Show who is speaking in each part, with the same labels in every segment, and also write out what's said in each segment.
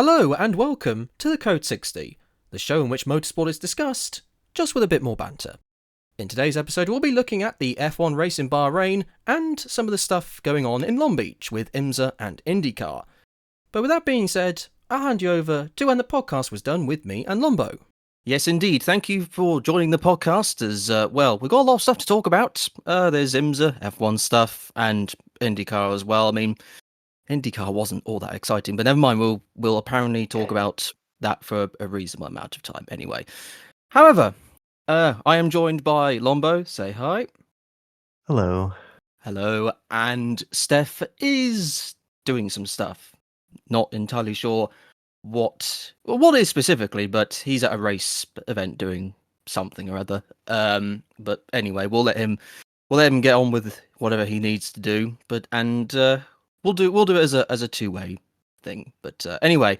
Speaker 1: Hello and welcome to the Code 60, the show in which motorsport is discussed, just with a bit more banter. In today's episode, we'll be looking at the F1 race in Bahrain and some of the stuff going on in Long Beach with IMSA and Indycar. But with that being said, I'll hand you over to when the podcast was done with me and Lombo. Yes, indeed. Thank you for joining the podcast as, we've got a lot of stuff to talk about. There's IMSA, F1 stuff, and IndyCar as well. I mean, IndyCar wasn't all that exciting, but never mind. We'll apparently talk about that for a reasonable amount of time anyway. However, I am joined by Lombo. Say hi.
Speaker 2: Hello.
Speaker 1: Hello. And Steph is doing some stuff. Not entirely sure what is specifically, but he's at a race event doing something or other. But anyway, we'll let him get on with whatever he needs to do. We'll do it as a two-way thing. But anyway,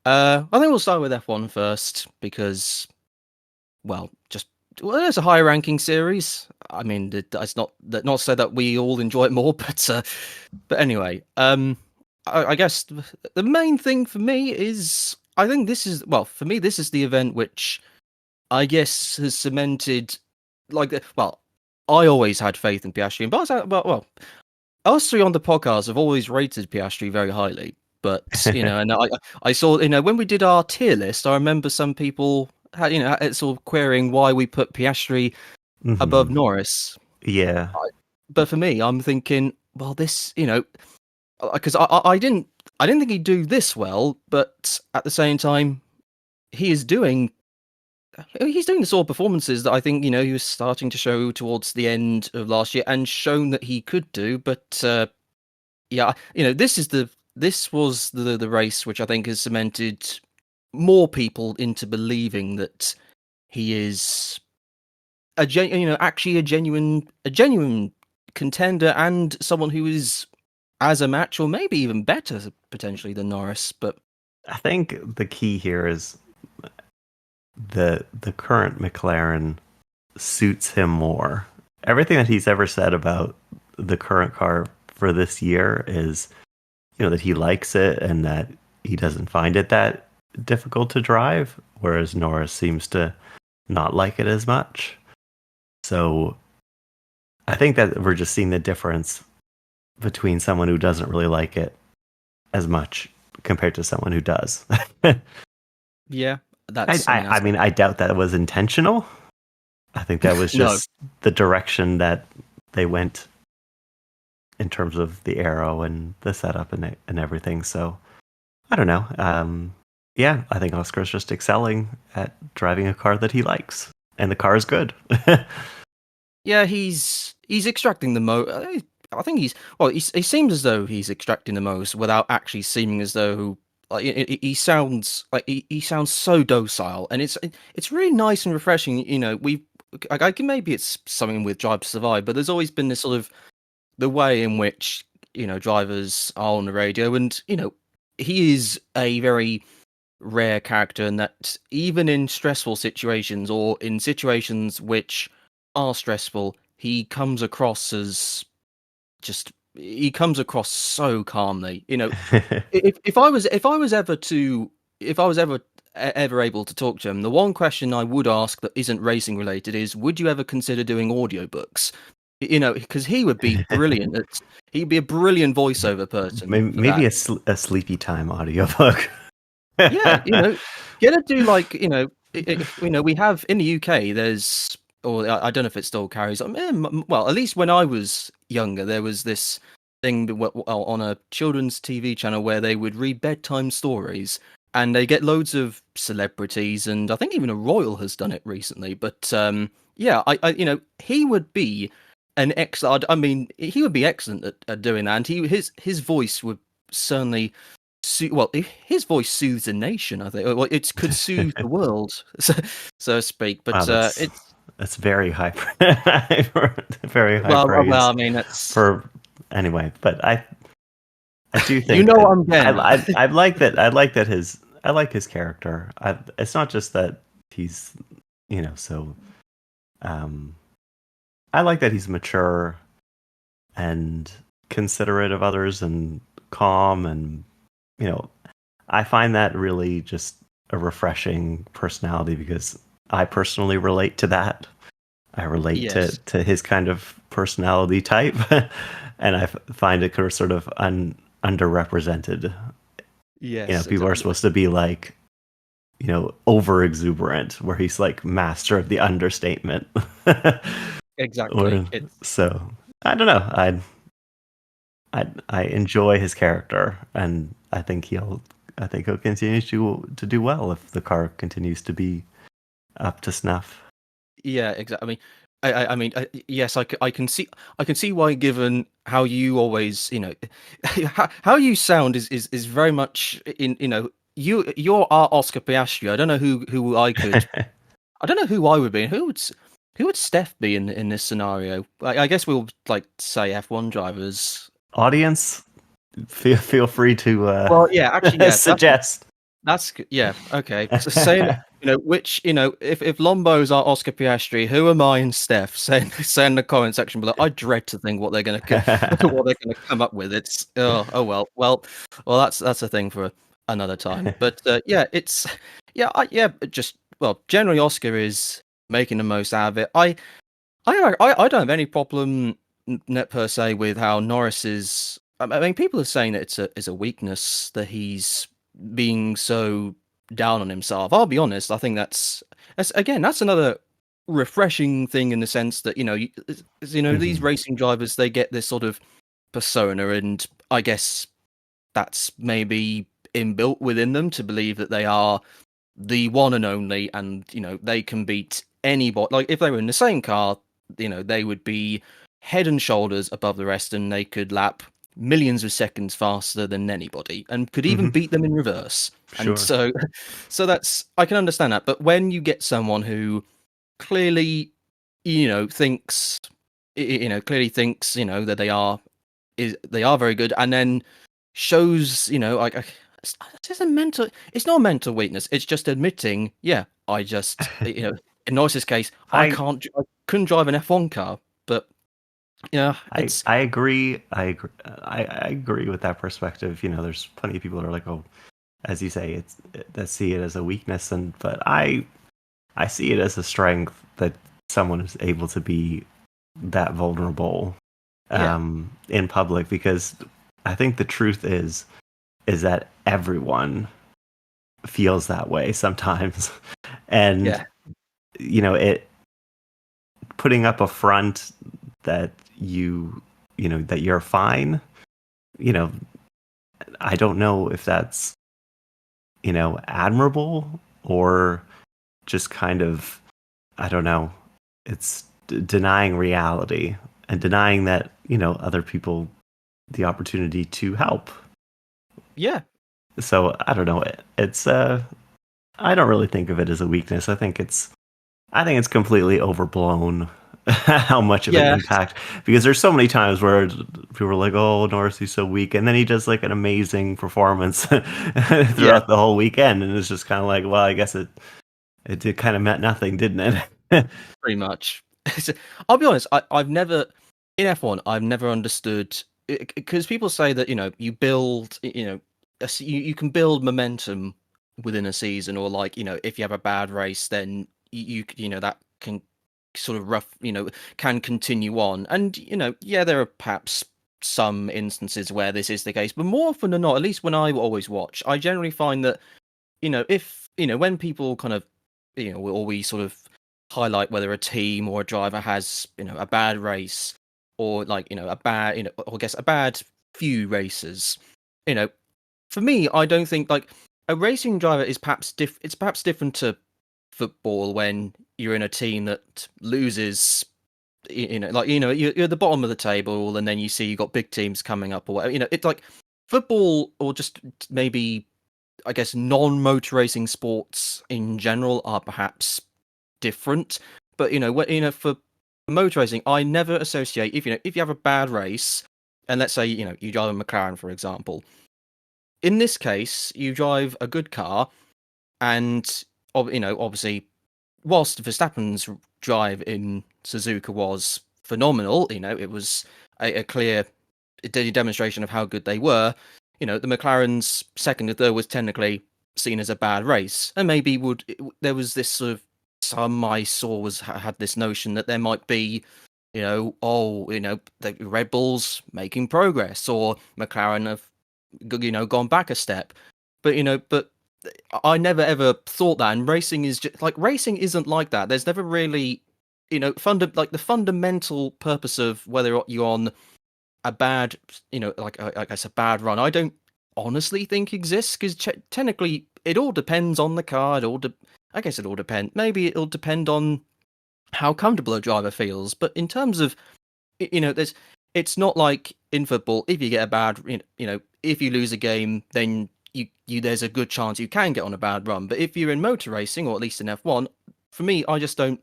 Speaker 1: I think we'll start with F1 first because, it's a higher ranking series. I mean, it's not to say that we all enjoy it more, but anyway, I guess the main thing for me is I think this is the event which I guess has cemented I always had faith in Piastri, but us three on the podcast have always rated Piastri very highly, but and I saw when we did our tier list, I remember some people had sort of querying why we put Piastri above Norris.
Speaker 2: Yeah,
Speaker 1: but for me, I'm thinking, well, this because I didn't think he'd do this well, but at the same time, he's doing the sort of performances that I think he was starting to show towards the end of last year and shown that he could do. But this was the race which I think has cemented more people into believing that he is actually a genuine contender and someone who is as a match or maybe even better potentially than Norris. But
Speaker 2: I think the key here is the current McLaren suits him more. Everything that he's ever said about the current car for this year is, that he likes it and that he doesn't find it that difficult to drive, whereas Norris seems to not like it as much. So I think that we're just seeing the difference between someone who doesn't really like it as much compared to someone who does.
Speaker 1: Yeah, that's.
Speaker 2: I mean, I doubt that was intentional. I think that was just the direction that they went in terms of the aero and the setup and everything. So I don't know. I think Oscar's just excelling at driving a car that he likes, and the car is good.
Speaker 1: Yeah, he's extracting the most. I think he seems as though he's extracting the most without actually seeming as though he sounds so docile, and it's really nice and refreshing. Maybe it's something with Drive to Survive, but there's always been this sort of the way in which drivers are on the radio, and he is a very rare character, and that even in stressful situations or in situations which are stressful, he comes across so calmly. If I was ever able to talk to him, the one question I would ask that isn't racing related is, would you ever consider doing audiobooks? Because he would be brilliant. He'd be a brilliant voiceover person.
Speaker 2: Maybe a sleepy time audiobook.
Speaker 1: Yeah, gonna do we have in the UK. There's, or I don't know if it still carries on. Well, at least when I was younger, there was this thing on a children's TV channel where they would read bedtime stories, and they get loads of celebrities, and I think even a royal has done it recently. But he would be an excellent. I mean, he would be excellent at doing that, and his voice would certainly. His voice soothes a nation. I think. Well, it could soothe the world, so to speak. But
Speaker 2: wow, that's very high, very high praise.
Speaker 1: Well, I mean, that's
Speaker 2: for anyway. But I do think
Speaker 1: what I'm getting.
Speaker 2: I like that. I like his character. It's not just that he's so. I like that he's mature and considerate of others and calm, and I find that really just a refreshing personality because I personally relate to that. I relate
Speaker 1: Yes.
Speaker 2: to his kind of personality type, and find it sort of underrepresented.
Speaker 1: Yes,
Speaker 2: People are
Speaker 1: exactly.
Speaker 2: supposed to be like, over exuberant, where he's like master of the understatement.
Speaker 1: Exactly.
Speaker 2: or so I don't know. I enjoy his character, and I think he'll continue to do well if the car continues to be up to snuff.
Speaker 1: Yeah, exactly. I mean, yes, I can see why, given how you always, how you sound is very much in, you're our Oscar Piastri. I don't know who I would be. Who would Steph be in this scenario? I guess we'll like say F1 drivers.
Speaker 2: Audience, feel free to
Speaker 1: Well, yeah, actually, yeah,
Speaker 2: suggest.
Speaker 1: yeah, okay. So saying, which, if Lombo's our Oscar Piastri, who am I and Steph? Say in the comment section below. I dread to think what they're gonna what they're gonna come up with. It's well. That's a thing for another time. But yeah, it's just generally Oscar is making the most out of it. I don't have any problem per se with how Norris is. I mean, people are saying that it's a weakness that he's being so down on himself. I'll be honest. I think that's another refreshing thing in the sense that these
Speaker 2: Mhm.
Speaker 1: racing drivers, they get this sort of persona, and I guess that's maybe inbuilt within them to believe that they are the one and only, and they can beat anybody. Like if they were in the same car, they would be head and shoulders above the rest, and they could lap millions of seconds faster than anybody, and could even
Speaker 2: Mhm.
Speaker 1: beat them in reverse. And
Speaker 2: Sure.
Speaker 1: so, so that's I can understand that. But when you get someone who clearly, thinks, clearly thinks, that they are very good, and then shows, it's just a mental. It's not a mental weakness. It's just admitting, yeah, I just, in Norris's case,
Speaker 2: I
Speaker 1: I couldn't drive an F1 car, but yeah, it's
Speaker 2: I agree. I agree with that perspective. There's plenty of people that are like, oh, as you say, that see it as a weakness, but I see it as a strength that someone is able to be that vulnerable
Speaker 1: yeah,
Speaker 2: in public, because I think the truth is that everyone feels that way sometimes, and
Speaker 1: yeah,
Speaker 2: it putting up a front that that you're fine. You know, I don't know if that's admirable or just kind of, I don't know. It's denying reality and denying that other people the opportunity to help.
Speaker 1: yeah,
Speaker 2: So I don't know. It's I don't really think of it as a weakness. I think it's completely overblown how much of an
Speaker 1: yeah,
Speaker 2: impact, because there's so many times where people are like, "Oh, Norris, he's so weak," and then he does like an amazing performance
Speaker 1: yeah,
Speaker 2: throughout the whole weekend, and it's just kind of like, well, I guess it did kind of meant nothing, didn't it?
Speaker 1: pretty much. I'll be honest. I've never in F1. I've never understood, because people say that you build, you can build momentum within a season, or like if you have a bad race, then that can sort of can continue on. And yeah, there are perhaps some instances where this is the case, but more often than not, at least when I always watch, I generally find that if when people kind of or we sort of highlight whether a team or a driver has a bad race, or like a bad or I guess a bad few races, you know for me, I don't think like a racing driver is perhaps it's perhaps different to football when you're in a team that loses. Like you're at the bottom of the table, and then you see you got big teams coming up, or whatever. It's like football, or just maybe I guess non-motor racing sports in general are perhaps different. But for motor racing, I never associate if you have a bad race, and let's say you drive a McLaren, for example. In this case, you drive a good car, and obviously, whilst Verstappen's drive in Suzuka was phenomenal, it was a clear demonstration of how good they were. the McLaren's second and third was technically seen as a bad race, and maybe there was this sort of some I saw had this notion that there might be, the Red Bull's making progress or McLaren have gone back a step, but I never ever thought that. And racing is just like racing isn't like that. There's never really, the fundamental purpose of whether you're on a bad, like I guess a bad run. I don't honestly think exists because technically it all depends on the car. I guess it all depends. Maybe it'll depend on how comfortable a driver feels. But in terms of, it's not like in football. If you get a bad, if you lose a game, then you there's a good chance you can get on a bad run. But if you're in motor racing, or at least in F1, for me, I just don't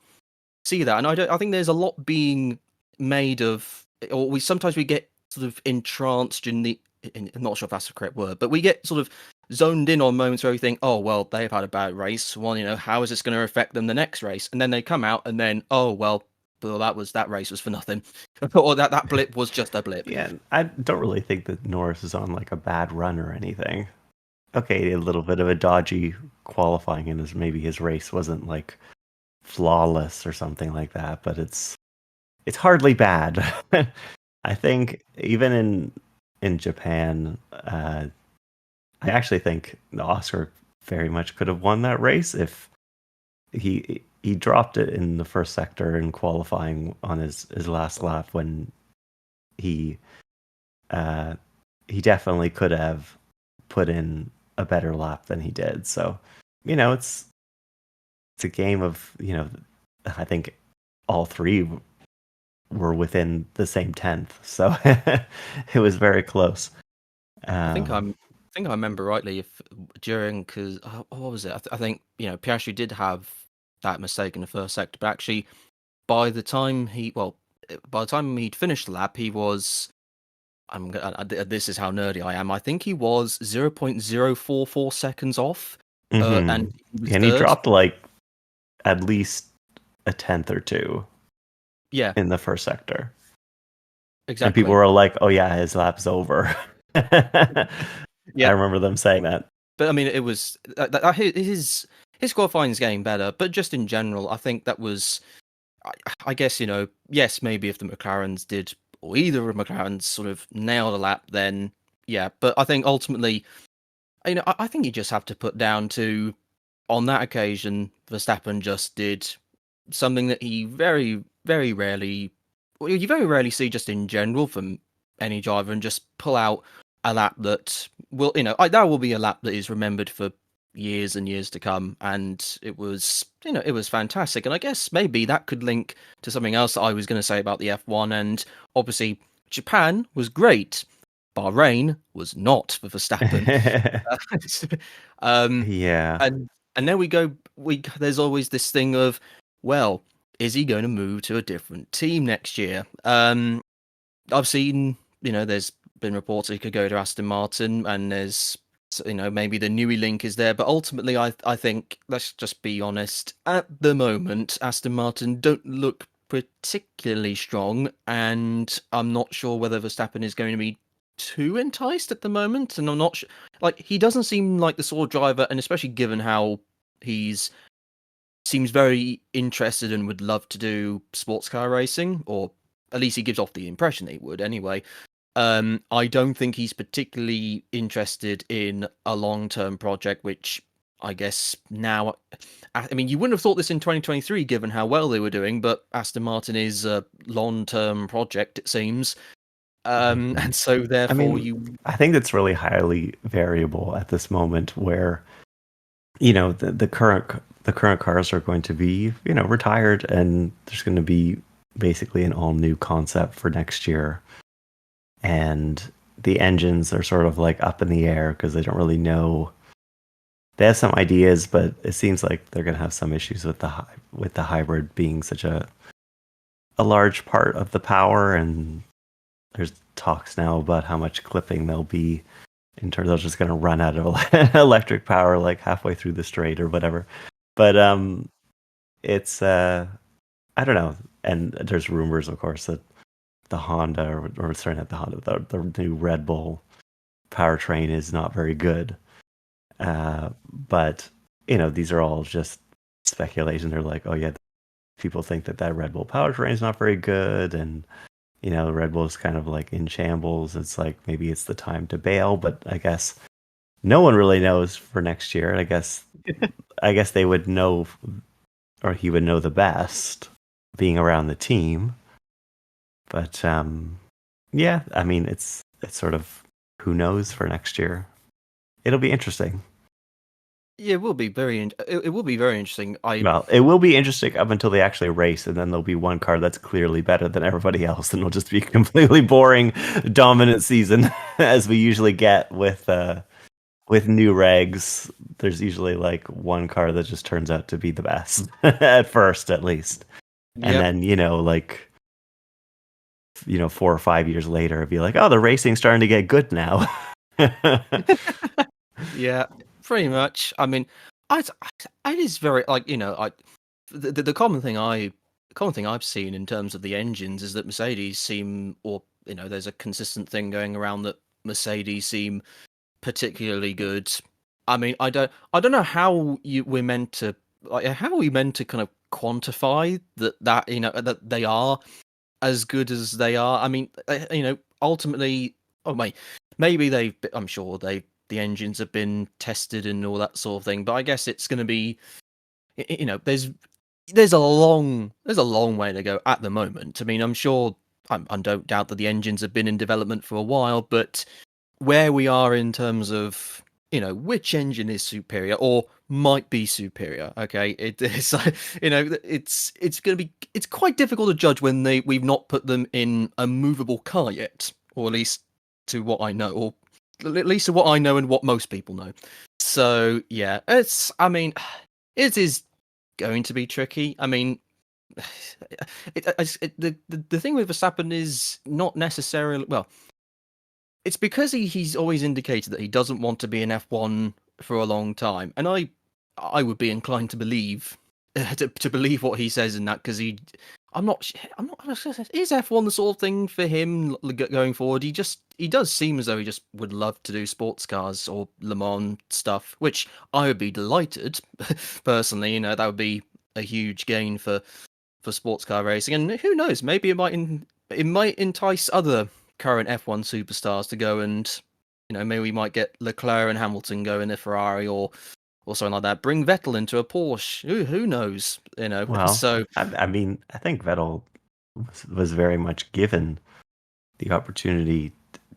Speaker 1: see that. And I think there's a lot being made of, or we get sort of entranced I'm not sure if that's the correct word, but we get sort of zoned in on moments where we think, oh well, they've had a bad race. Well, how is this going to affect them the next race? And then they come out, and then oh well, that race was for nothing, or that blip was just a blip.
Speaker 2: Yeah, I don't really think that Norris is on like a bad run or anything. Okay, a little bit of a dodgy qualifying, and maybe his race wasn't like flawless or something like that, but it's hardly bad. I think even in Japan, I actually think Oscar very much could have won that race if he dropped it in the first sector in qualifying on his last lap when he definitely could have put in a better lap than he did. So, it's a game of, I think all three were within the same tenth. So it was very close.
Speaker 1: I think I remember rightly because what was it? I think Piastri did have that mistake in the first sector, but actually by the time he'd finished the lap, he was. This is how nerdy I am. I think he was 0.044 seconds off, and
Speaker 2: he dropped like at least a tenth or two.
Speaker 1: Yeah,
Speaker 2: in the first sector.
Speaker 1: Exactly.
Speaker 2: And people were like, "Oh yeah, his lap's over."
Speaker 1: Yeah,
Speaker 2: I remember them saying that.
Speaker 1: But I mean, it was his qualifying is getting better, but just in general, I think that was. I guess yes, maybe if the McLarens did, or either of McLarens sort of nailed a lap, then yeah. But I think ultimately, I think you just have to put down to, on that occasion, Verstappen just did something that he very, very rarely, you very rarely see just in general from any driver, and just pull out a lap that will, that will be a lap that is remembered for years and years to come. And it was fantastic. And I guess maybe that could link to something else that I was going to say about the F1. And obviously, Japan was great. Bahrain was not for Verstappen.
Speaker 2: Yeah.
Speaker 1: And there we go. There's always this thing of, well, is he going to move to a different team next year? I've seen, there's been reports he could go to Aston Martin, and there's, maybe the Newey link is there. But ultimately, I think, let's just be honest, at the moment, Aston Martin don't look particularly strong, and I'm not sure whether Verstappen is going to be too enticed at the moment. And I'm not sure, like, he doesn't seem like the sort of driver, and especially given how seems very interested and would love to do sports car racing, or at least he gives off the impression he would anyway. I don't think he's particularly interested in a long-term project, which I guess now, I mean, you wouldn't have thought this in 2023 given how well they were doing, but Aston Martin is a long-term project, it seems. And so therefore
Speaker 2: I think it's really highly variable at this moment, where the current cars are going to be retired, and there's going to be basically an all new concept for next year, and the engines are sort of like up in the air because they don't really know. They have some ideas, but it seems like they're going to have some issues with the hybrid being such a large part of the power, and there's talks now about how much clipping there'll be in terms of just going to run out of electric power like halfway through the straight or whatever. But it's I don't know. And there's rumors, of course, that the Honda, or sorry, not the Honda, the new Red Bull powertrain is not very good. But these are all just speculation. They're like, oh yeah, people think that Red Bull powertrain is not very good, and Red Bull is kind of like in shambles. It's like maybe it's the time to bail, but I guess no one really knows for next year. I guess they would know, or he would know the best, being around the team. But yeah, I mean, it's sort of who knows for next year. It'll be interesting.
Speaker 1: Yeah, it will be it will be very interesting.
Speaker 2: Well, it will be interesting up until they actually race, and then there'll be one car that's clearly better than everybody else, and it'll just be a completely boring, dominant season, as we usually get with new regs. There's usually like one car that just turns out to be the best at first, at least, and then 4 or 5 years later, it'd be like, oh, the racing's starting to get good now.
Speaker 1: Yeah, pretty much. I mean, it is very the common thing I've seen in terms of the engines is that Mercedes seem, or there's a consistent thing going around that Mercedes seem particularly good. I mean, I don't know how we're meant to how are we meant to kind of quantify that that they are as good as they are. I mean, ultimately, maybe I'm sure the engines have been tested and all that sort of thing, but I guess it's going to be, there's a long way to go at the moment. I mean, I'm sure, I don't doubt that the engines have been in development for a while, but where we are in terms of which engine is superior or might be superior, okay, it is it's going to be, it's quite difficult to judge when we've not put them in a movable car yet, or at least to what I know, or at least to what I know and what most people know. So yeah, it is going to be tricky. I mean, the thing with Verstappen is not necessarily, well, it's because he's always indicated that he doesn't want to be in F1 for a long time, and I would be inclined to believe to believe what he says in that, because I'm not is F1 the sort of thing for him going forward? He does seem as though he just would love to do sports cars or Le Mans stuff, which I would be delighted personally. That would be a huge gain for sports car racing, and who knows, maybe it might entice other current F1 superstars to go, and maybe we might get Leclerc and Hamilton go in a Ferrari or something like that. Bring Vettel into a Porsche. Who knows?
Speaker 2: Well,
Speaker 1: So
Speaker 2: I mean, I think Vettel was very much given the opportunity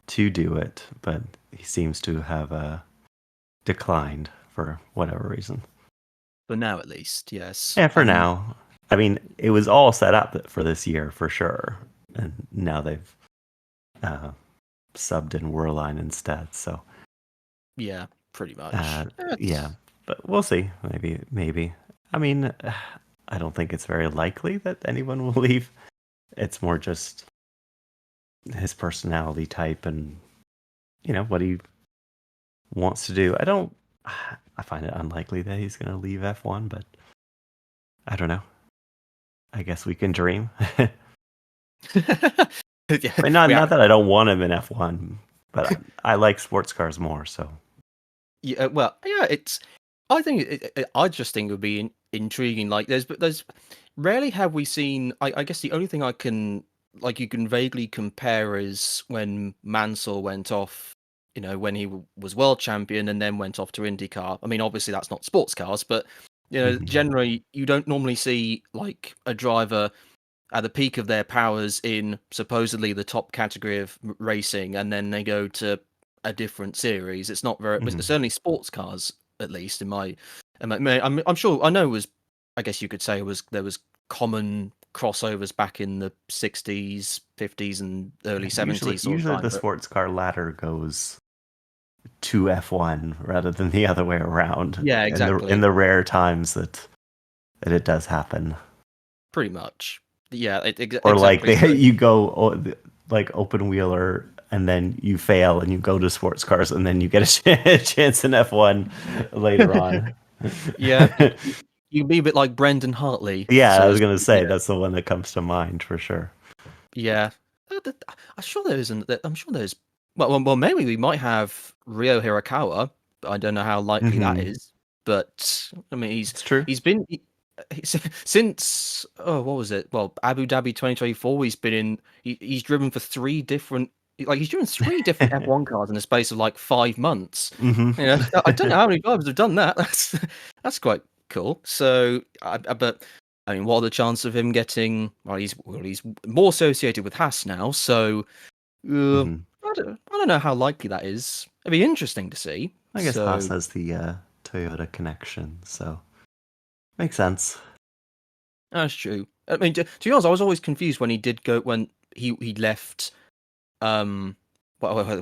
Speaker 2: to do it, but he seems to have declined for whatever reason.
Speaker 1: for now, at least, yes.
Speaker 2: Yeah, for now. I mean, it was all set up for this year for sure, and now they've subbed in Wehrlein instead. So
Speaker 1: yeah, pretty much.
Speaker 2: Yeah, but we'll see. Maybe. I mean, I don't think it's very likely that anyone will leave. It's more just his personality type and what he wants to do. I find it unlikely that he's going to leave F1, but I don't know. I guess we can dream.
Speaker 1: Yeah,
Speaker 2: I mean, not that I don't want him in F1, but I like sports cars more. So
Speaker 1: yeah, well, yeah, I think I just think it would be intriguing. Like, there's rarely have we seen. I guess the only thing I can, like, you can vaguely compare is when Mansell went off. When he was world champion and then went off to IndyCar. I mean, obviously that's not sports cars, but generally you don't normally see like a driver at the peak of their powers in supposedly the top category of racing, and then they go to a different series. It's not very, certainly sports cars, at least in my, I'm sure, I know it was, I guess you could say there was common crossovers back in the 60s, 50s, and early 70s.
Speaker 2: Usually the sports car ladder goes to F1 rather than the other way around.
Speaker 1: Yeah, exactly.
Speaker 2: In the rare times that it does happen.
Speaker 1: Pretty much. Yeah,
Speaker 2: or like you go like open wheeler and then you fail and you go to sports cars and then you get a chance in F1 later on.
Speaker 1: Yeah, you'd be a bit like Brendan Hartley.
Speaker 2: Yeah, so I was going to say that's the one that comes to mind for sure.
Speaker 1: Yeah, I'm sure there's Well, maybe we might have Ryo Hirakawa. I don't know how likely that is, but I mean,
Speaker 2: It's true.
Speaker 1: he's been since what was it? Well, Abu Dhabi 2024. He's driven for three different he's driven three different F1 cars in the space of like 5 months.
Speaker 2: Mm-hmm.
Speaker 1: You know, I don't know how many drivers have done that. That's quite cool. So, but I mean, what are the chances of him getting? Well, he's more associated with Haas now, so.
Speaker 2: Mm-hmm.
Speaker 1: I don't know how likely that is. It'd be interesting to see.
Speaker 2: I guess Haas has the Toyota connection, so makes sense.
Speaker 1: That's true. I mean, to be honest, I was always confused when he did go when he left. Well,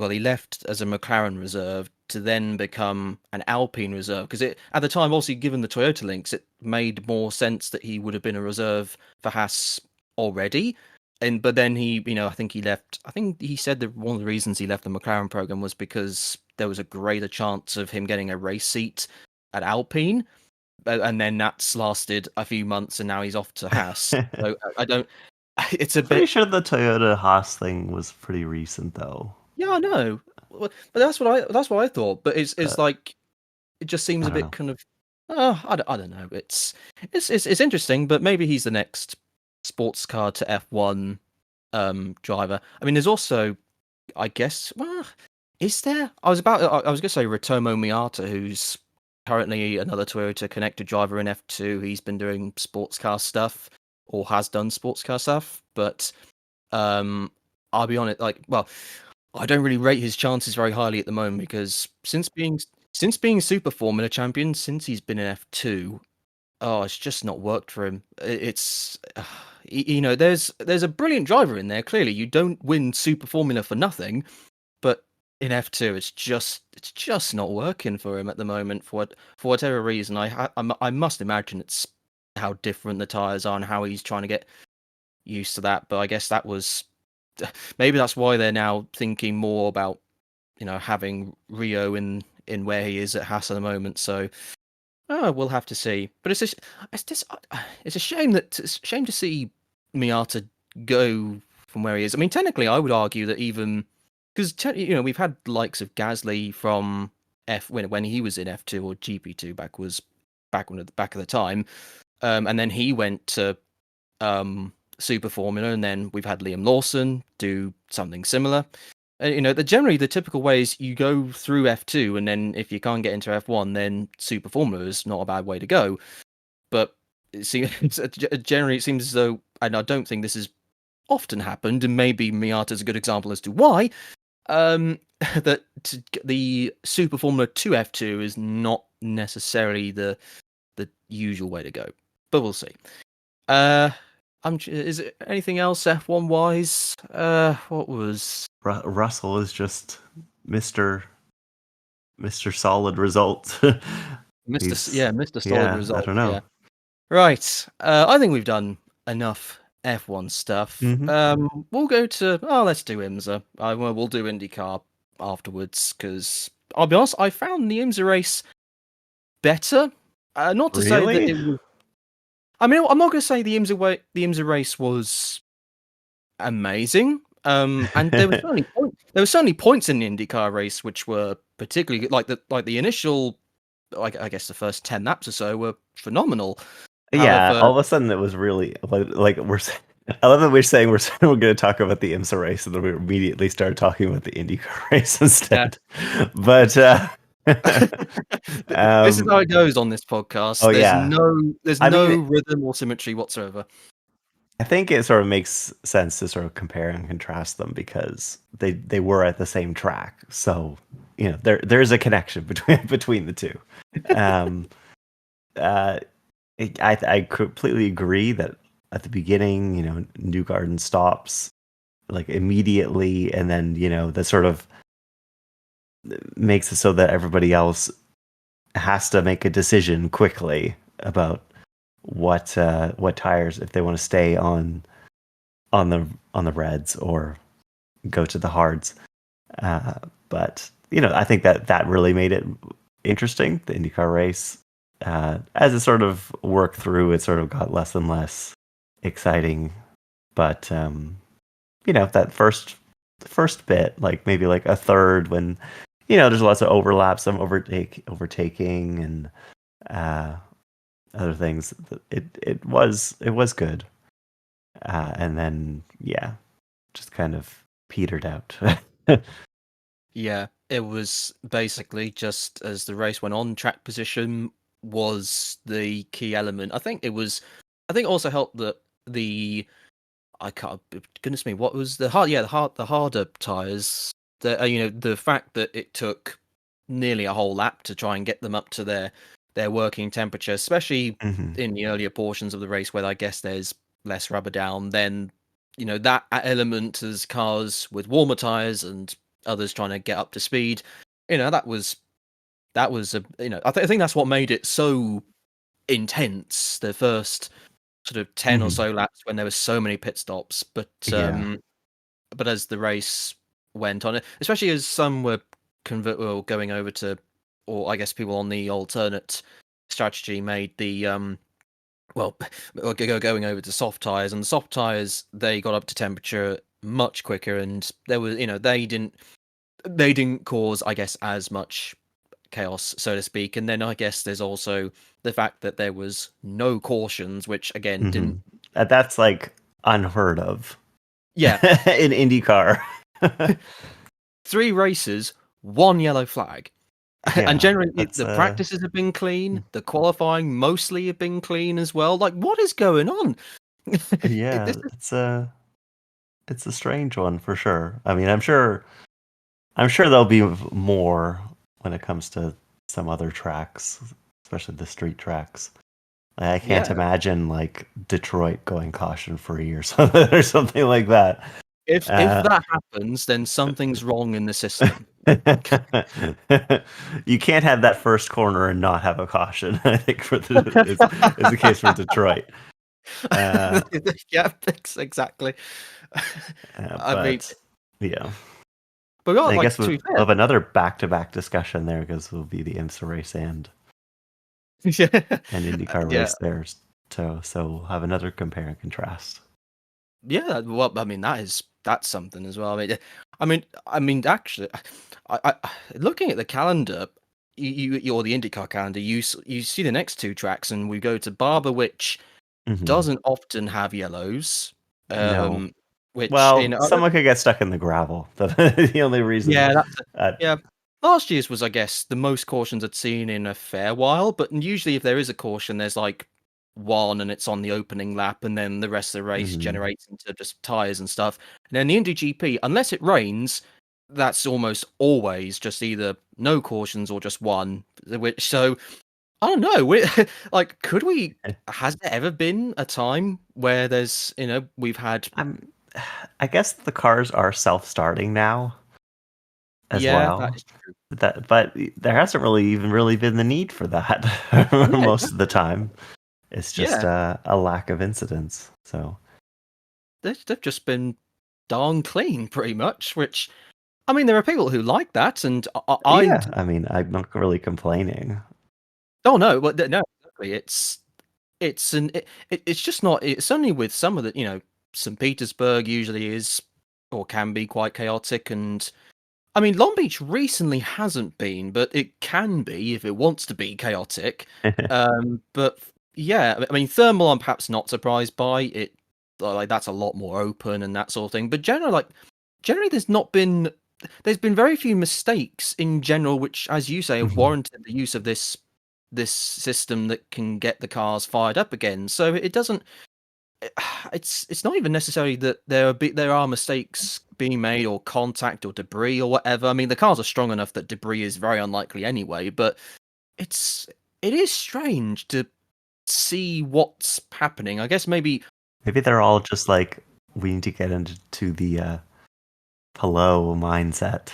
Speaker 1: he left as a McLaren reserve to then become an Alpine reserve because at the time, obviously, given the Toyota links, it made more sense that he would have been a reserve for Haas already. But then I think he left. I think he said that one of the reasons he left the McLaren program was because there was a greater chance of him getting a race seat at Alpine, and then that's lasted a few months, and now he's off to Haas. So I don't. It's a
Speaker 2: Pretty
Speaker 1: bit.
Speaker 2: sure the Toyota Haas thing was pretty recent, though.
Speaker 1: Yeah, I know, but that's what I thought. But it's like it just seems
Speaker 2: I
Speaker 1: a
Speaker 2: don't
Speaker 1: bit
Speaker 2: know.
Speaker 1: kind of. I don't know. It's interesting, but maybe he's the next sports car to F1 driver. I mean, there's also, I guess, well, is there? I was going to say Ritomo Miata, who's currently another Toyota connected driver in F2. He's been doing sports car stuff or has done sports car stuff, but I'll be honest, I don't really rate his chances very highly at the moment because since being Super Formula champion, since he's been in F2, oh, it's just not worked for him. It's there's a brilliant driver in there. Clearly, you don't win Super Formula for nothing, but in F2, it's just not working for him at the moment for whatever reason. I must imagine it's how different the tires are and how he's trying to get used to that. But I guess maybe that's why they're now thinking more about having Rio in where he is at Haas at the moment. So. Oh, we'll have to see. But it's a shame to see Miata go from where he is. I mean, technically, I would argue that even because we've had the likes of Gasly from when he was in F2 or GP2 back of the time, and then he went to Super Formula, and then we've had Liam Lawson do something similar. Generally the typical way is you go through F2, and then if you can't get into F1, then Super Formula is not a bad way to go. But generally it seems as though, and I don't think this has often happened, and maybe Miata's a good example as to why, that the Super Formula 2 F2 is not necessarily the usual way to go. But we'll see. Is it anything else F1 wise? What was
Speaker 2: Russell is just Mr. Solid Result.
Speaker 1: Mr. Solid Result.
Speaker 2: I don't know.
Speaker 1: Yeah. Right. I think we've done enough F1 stuff.
Speaker 2: Mm-hmm.
Speaker 1: We'll go to let's do IMSA. We'll do IndyCar afterwards because I'll be honest, I found the IMSA race better. Not to say that it was. I mean, I'm not going to say the IMSA race was amazing. And there were certainly points in the IndyCar race which were particularly like the initial, I guess the first 10 laps or so were phenomenal.
Speaker 2: Yeah,
Speaker 1: However,
Speaker 2: all of a sudden it was really like I love that we're saying we're going to talk about the IMSA race, and then we immediately started talking about the IndyCar race instead.
Speaker 1: Yeah.
Speaker 2: But
Speaker 1: this is how it goes on this podcast.
Speaker 2: Oh,
Speaker 1: There's no rhythm or symmetry whatsoever.
Speaker 2: I think it sort of makes sense to sort of compare and contrast them because they were at the same track. So, there's a connection between the two. I completely agree that at the beginning, Newgarden stops like immediately, and then that sort of makes it so that everybody else has to make a decision quickly about what tires, if they want to stay on the reds or go to the hards. But I think that really made it interesting. The IndyCar race, as it sort of worked through, it sort of got less and less exciting. But that first first bit, like maybe like a third when there's lots of overlaps, some overtaking and other things. It was good, and then just kind of petered out.
Speaker 1: Yeah, it was basically just as the race went on, track position was the key element. I think it also helped that I can't, goodness me, what was the harder tires. The fact that it took nearly a whole lap to try and get them up to their working temperature, especially
Speaker 2: Mhm.
Speaker 1: in the earlier portions of the race where I guess there's less rubber down, then that element as cars with warmer tires and others trying to get up to speed, that was I think that's what made it so intense. The first sort of 10 or
Speaker 2: Mhm.
Speaker 1: so laps when there were so many pit stops, but
Speaker 2: Yeah.
Speaker 1: as the race went on, especially as some were going over to, or I guess people on the alternate strategy made the well, going over to soft tires, and the soft tires they got up to temperature much quicker, and there was they didn't cause, I guess, as much chaos, so to speak. And then I guess there's also the fact that there was no cautions, which again didn't.
Speaker 2: Mhm. That's like unheard of
Speaker 1: Yeah,
Speaker 2: in IndyCar.
Speaker 1: 3 races, 1 yellow flag. And
Speaker 2: Yeah,
Speaker 1: generally,
Speaker 2: that's
Speaker 1: the practices have been clean. The qualifying mostly have been clean as well. Like, what is going on? This
Speaker 2: yeah,
Speaker 1: is
Speaker 2: it's a strange one for sure. I mean, I'm sure there'll be more when it comes to some other tracks, especially the street tracks. I can't
Speaker 1: yeah.
Speaker 2: imagine like Detroit going caution free or something or something like that.
Speaker 1: If
Speaker 2: Uh,
Speaker 1: that happens, then something's wrong in the system.
Speaker 2: you can't have that first corner and not have a caution. I think is the case for Detroit. Uh,
Speaker 1: Yeah, exactly. I mean,
Speaker 2: but yeah,
Speaker 1: but well,
Speaker 2: I guess
Speaker 1: like, to
Speaker 2: we'll
Speaker 1: be fair,
Speaker 2: have another back-to-back discussion there because it'll be the IMSA race and
Speaker 1: yeah,
Speaker 2: an IndyCar
Speaker 1: yeah,
Speaker 2: race there. So we'll have another compare and contrast.
Speaker 1: yeah. Well, I mean, that's something as well. I mean, actually, looking at the calendar, or the IndyCar calendar, you see the next 2 tracks, and we go to Barber, which
Speaker 2: Hmm.
Speaker 1: doesn't often have yellows.
Speaker 2: No,
Speaker 1: Um, which
Speaker 2: well, someone could get stuck in the gravel. The only reason.
Speaker 1: yeah,
Speaker 2: Uh,
Speaker 1: yeah. Last year's was, I guess, the most cautions I'd seen in a fair while. But usually, if there is a caution, there's like one, and it's on the opening lap, and then the rest of the race
Speaker 2: mhm.
Speaker 1: generates into just tires and stuff. And then the Indy GP, unless it rains, that's almost always just either no cautions or just one. Which so I don't know. Like, could we? Has there ever been a time where we've had?
Speaker 2: I'm, I guess the cars are self-starting now as
Speaker 1: Yeah, that
Speaker 2: well.
Speaker 1: is true.
Speaker 2: But there hasn't really been the need for that
Speaker 1: Yeah,
Speaker 2: most of the
Speaker 1: exactly.
Speaker 2: time. It's just
Speaker 1: Yeah,
Speaker 2: a lack of incidents. So
Speaker 1: they've just been darn clean, pretty much. Which I mean, there are people who like that, and I
Speaker 2: yeah, I mean, I'm not really complaining.
Speaker 1: oh no, but no, exactly. It's just not. It's only with some of the St. Petersburg usually is or can be quite chaotic, and I mean Long Beach recently hasn't been, but it can be if it wants to be chaotic. But yeah, I mean Thermal, I'm perhaps not surprised by it. Like that's a lot more open and that sort of thing. But generally, there's been very few mistakes in general, which, as you say, have
Speaker 2: Mhm.
Speaker 1: warranted the use of this system that can get the cars fired up again. So it doesn't. It's not even necessarily that there are mistakes being made or contact or debris or whatever. I mean, the cars are strong enough that debris is very unlikely anyway. But it's it is strange to see what's happening. I guess maybe.
Speaker 2: Maybe they're all just like we need to get into the hello mindset.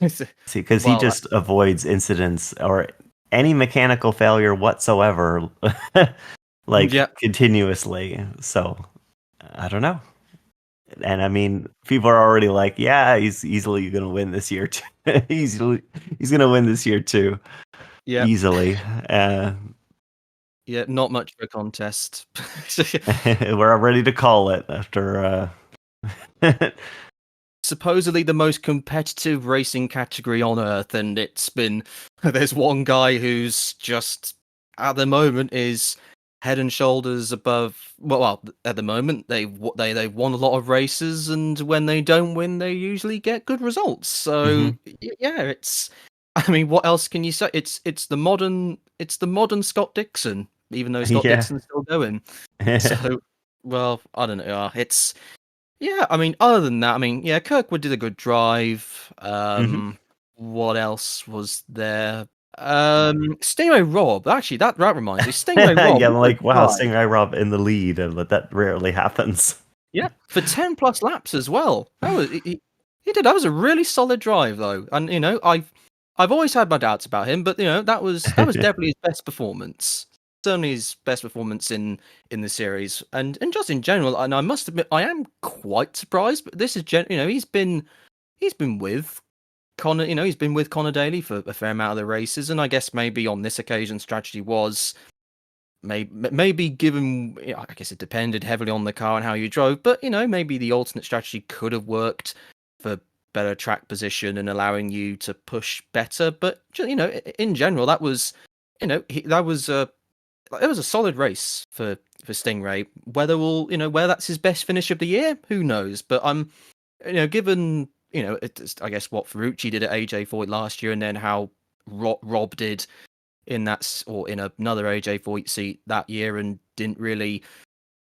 Speaker 2: See, because he
Speaker 1: Well,
Speaker 2: just avoids incidents or any mechanical failure whatsoever, like
Speaker 1: yeah,
Speaker 2: continuously. So I don't know. And I mean, people are already like, yeah, he's easily going to win this year too. easily, he's going to win this year too,
Speaker 1: yeah,
Speaker 2: easily.
Speaker 1: yeah. Not much of a contest.
Speaker 2: We're ready to call it after.
Speaker 1: supposedly the most competitive racing category on earth, and it's been there's one guy who's just at the moment is head and shoulders above. Well, at the moment they've won a lot of races, and when they don't win, they usually get good results. So yeah, it's. I mean, what else can you say? It's the modern Scott Dixon, even though Scott
Speaker 2: Yeah.
Speaker 1: Dixon's still going. So, well, I don't know. It's yeah. I mean, other than that, I mean, yeah, Kirkwood did a good drive. What else was there? Stingray Rob. Actually, that reminds me. Stingray Rob.
Speaker 2: Yeah, I'm
Speaker 1: What a
Speaker 2: like, wow,
Speaker 1: drive.
Speaker 2: Stingray Rob in the lead, but that rarely happens.
Speaker 1: Yeah, for 10 plus laps as well. That was he did. That was a really solid drive though, and I've always had my doubts about him, but that was definitely his best performance. Certainly his best performance in the series, and just in general. And I must admit, I am quite surprised. But this is he's been with Connor. He's been with Connor Daly for a fair amount of the races, and I guess maybe on this occasion, strategy was maybe given. I guess it depended heavily on the car and how you drove, but maybe the alternate strategy could have worked for better track position and allowing you to push better. But in general, that was that was it was a solid race for Stingray. Whether that's his best finish of the year, who knows? But I'm given I guess what Ferrucci did at AJ4 last year, and then how Rob did in another AJ4 seat that year, and didn't really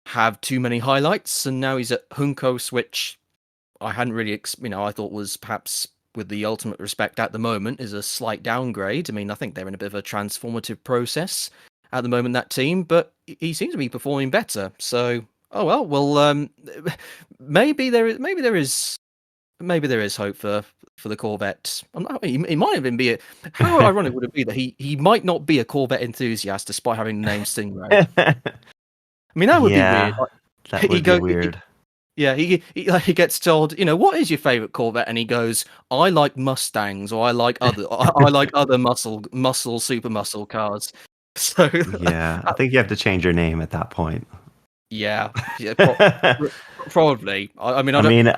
Speaker 1: have too many highlights. And now he's at Juncos, which I hadn't really, I thought was perhaps, with the ultimate respect at the moment, is a slight downgrade. I mean, I think they're in a bit of a transformative process at the moment, that team, but he seems to be performing better. So, oh well, maybe there is hope for the Corvette. He might even be how ironic would it be that he might not be a Corvette enthusiast despite having the name Stingray. I mean, that would be weird.
Speaker 2: That would be weird.
Speaker 1: He gets told, what is your favorite Corvette, and he goes, I like Mustangs, or I like other muscle super muscle cars. So
Speaker 2: yeah, I think you have to change your name at that point.
Speaker 1: Yeah, probably. I mean,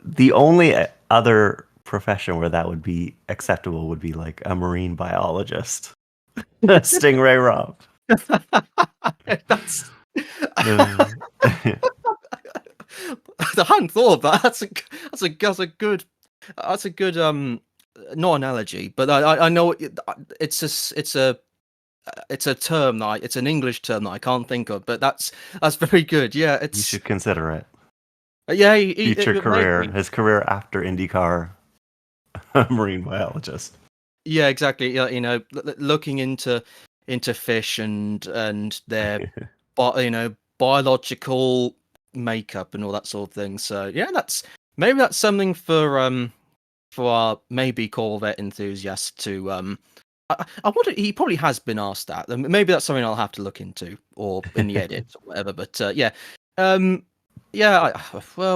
Speaker 2: the only other profession where that would be acceptable would be like a marine biologist. Stingray Rob.
Speaker 1: That's. I hadn't thought of that. That's a good not analogy, but I know it's a term it's an English term that I can't think of, but that's very good. Yeah,
Speaker 2: you should consider it.
Speaker 1: Yeah,
Speaker 2: future career, his career after IndyCar, marine biologist.
Speaker 1: Yeah, exactly. Looking into fish and their biological makeup and all that sort of thing. So yeah, that's something for our maybe Corvette enthusiasts to I wonder, he probably has been asked that. Maybe that's something I'll have to look into, or in the edits or whatever. But well,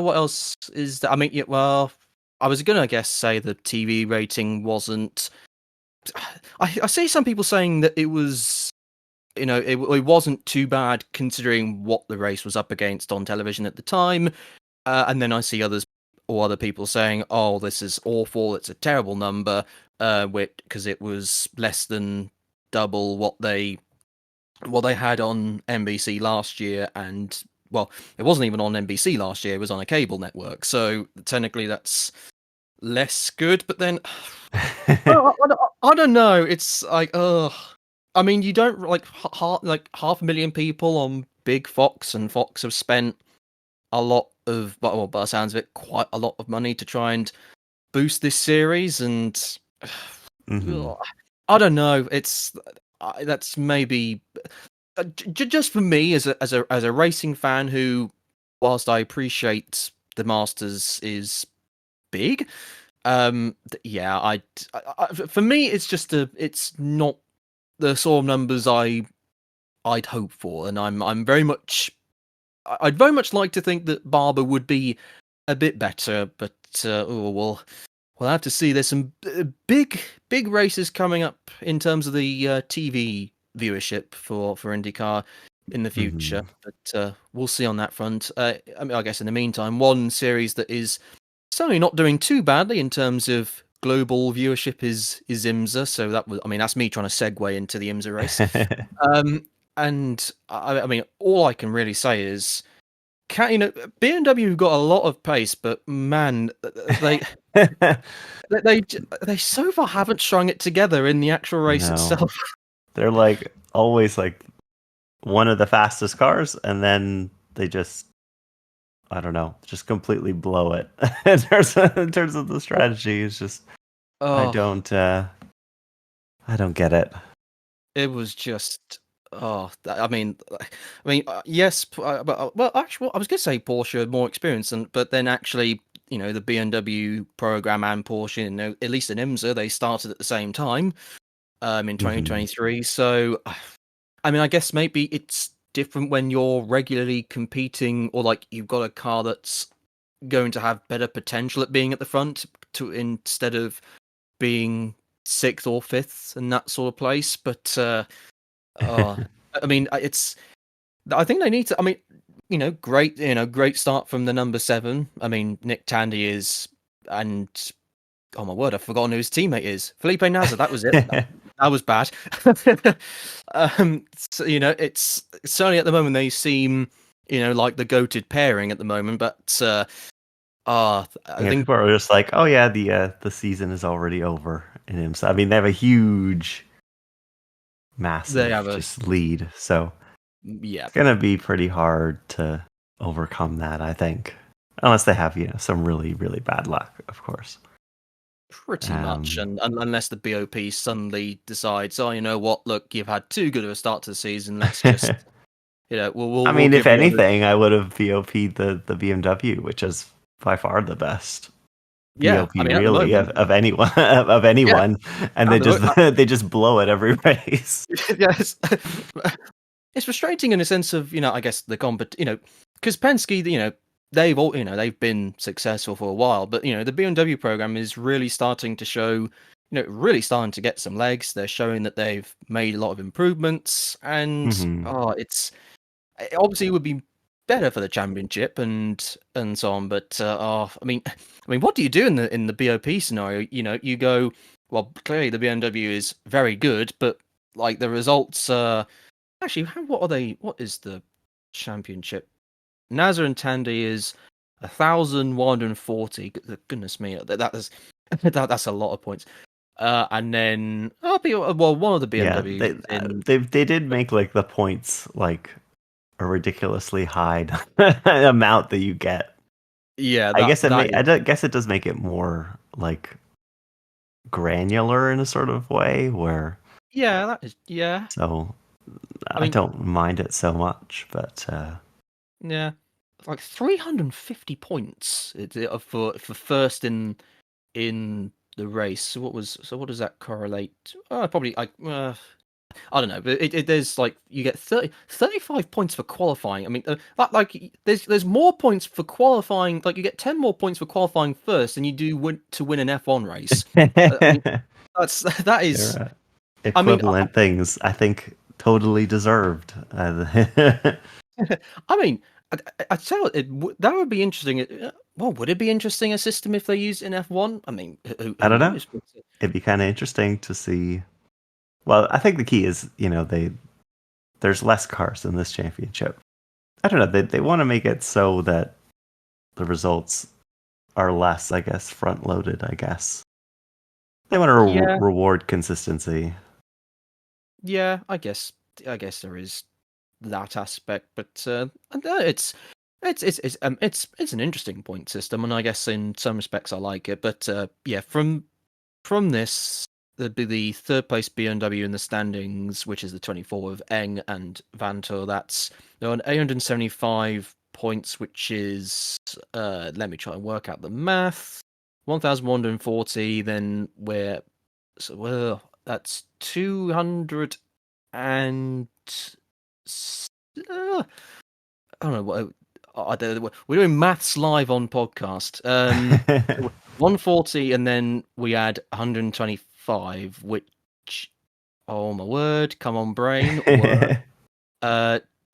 Speaker 1: what else is that? I mean, well, I was gonna, I guess, say the TV rating wasn't. I see some people saying that it was, it wasn't too bad considering what the race was up against on television at the time, and then I see other people saying, "Oh, this is awful. It's a terrible number," because it was less than double what they had on NBC last year, and well, it wasn't even on NBC last year. It was on a cable network, so technically that's less good. But then, I don't know. It's like, I mean, you don't like 500,000 people on Big Fox, and Fox have spent a lot of, well, by the sounds of it, quite a lot of money to try and boost this series, and I don't know. That's maybe just for me as a racing fan who, whilst I appreciate the Masters is big, yeah, for me it's not the sort of numbers I'd hope for, and I'd very much like to think that Barber would be a bit better, but we'll have to see. There's some big races coming up in terms of the TV viewership for IndyCar in the future, but we'll see on that front. I mean, I guess in the meantime, one series that is certainly not doing too badly in terms of global viewership is IMSA. So that's me trying to segue into the IMSA race. And I mean, all I can really say is, BMW got a lot of pace, but man, they they so far haven't strung it together in the actual race itself.
Speaker 2: They're like always like one of the fastest cars, and then they just, I don't know, just completely blow it in terms of the strategy. It's just I don't get it.
Speaker 1: It was just yes, well, actually, I was going to say Porsche had more experience, but then actually, the BMW program and Porsche, at least in IMSA, they started at the same time, in 2023. So, I mean, I guess maybe it's different when you're regularly competing, or like you've got a car that's going to have better potential at being at the front instead of being sixth or fifth and that sort of place. But I mean, I think they need to. I mean, great start from the number 7. I mean, Nick Tandy is, and oh my word, I've forgotten who his teammate is. Felipe Nasr. That was it. That was bad. So, it's certainly at the moment they seem, like the goated pairing at the moment. But I think
Speaker 2: people are just like, oh yeah, the season is already over in IMSA. I mean, they have a huge, massive just lead, so
Speaker 1: yeah,
Speaker 2: it's gonna be pretty hard to overcome that, I think, unless they have some really really bad luck, of course.
Speaker 1: Pretty much, and unless the BOP suddenly decides, oh, you know what? Look, you've had too good of a start to the season. Let's just, we'll.
Speaker 2: I mean, if anything, I would have BOP'd the BMW, which is by far the best. BOP, I mean, really, of anyone, and they just blow it every race.
Speaker 1: Yes, it's frustrating in a sense of, I guess because Penske, they've been successful for a while, but the BMW program is really starting to show, really starting to get some legs. They're showing that they've made a lot of improvements, and it obviously would be better for the championship and so on. But I mean, what do you do in the BOP scenario? You go, well, clearly the BMW is very good, but like the results. Actually, what are they? What is the championship? Nasr and Tandy is 1,140. Goodness me, that's a lot of points. And then one of the BMW.
Speaker 2: They did make like the points like a ridiculously high amount that you get.
Speaker 1: Yeah,
Speaker 2: I guess it does make it more like granular in a sort of way where.
Speaker 1: Yeah, that is
Speaker 2: So I don't mind it so much, but
Speaker 1: yeah, like 350 points for first in the race. So what does that correlate? Probably I don't know, but there's like you get 35 points for qualifying. I mean, there's more points for qualifying. Like you get 10 more points for qualifying first than you do to win an F1 race. I mean, that is
Speaker 2: equivalent things. I think totally deserved.
Speaker 1: I mean, I tell you, that would be interesting. Well, would it be interesting a system if they used in F1? I mean,
Speaker 2: I don't know. It'd be kind of interesting to see. Well, I think the key is, there's less cars in this championship. I don't know. They want to make it so that the results are less, I guess, front loaded. I guess they want to reward consistency.
Speaker 1: Yeah, I guess there is that aspect, but it's an interesting point system, and I guess in some respects I like it. But yeah, from this, there'd be the third place BMW in the standings, which is the 24 of Eng and Vantor. That's on 875 points, which is let me try and work out the math. 1,140. Then that's 200 and I don't know what. We're doing maths live on podcast. 140, and then we add 125, which, oh my word, come on, brain.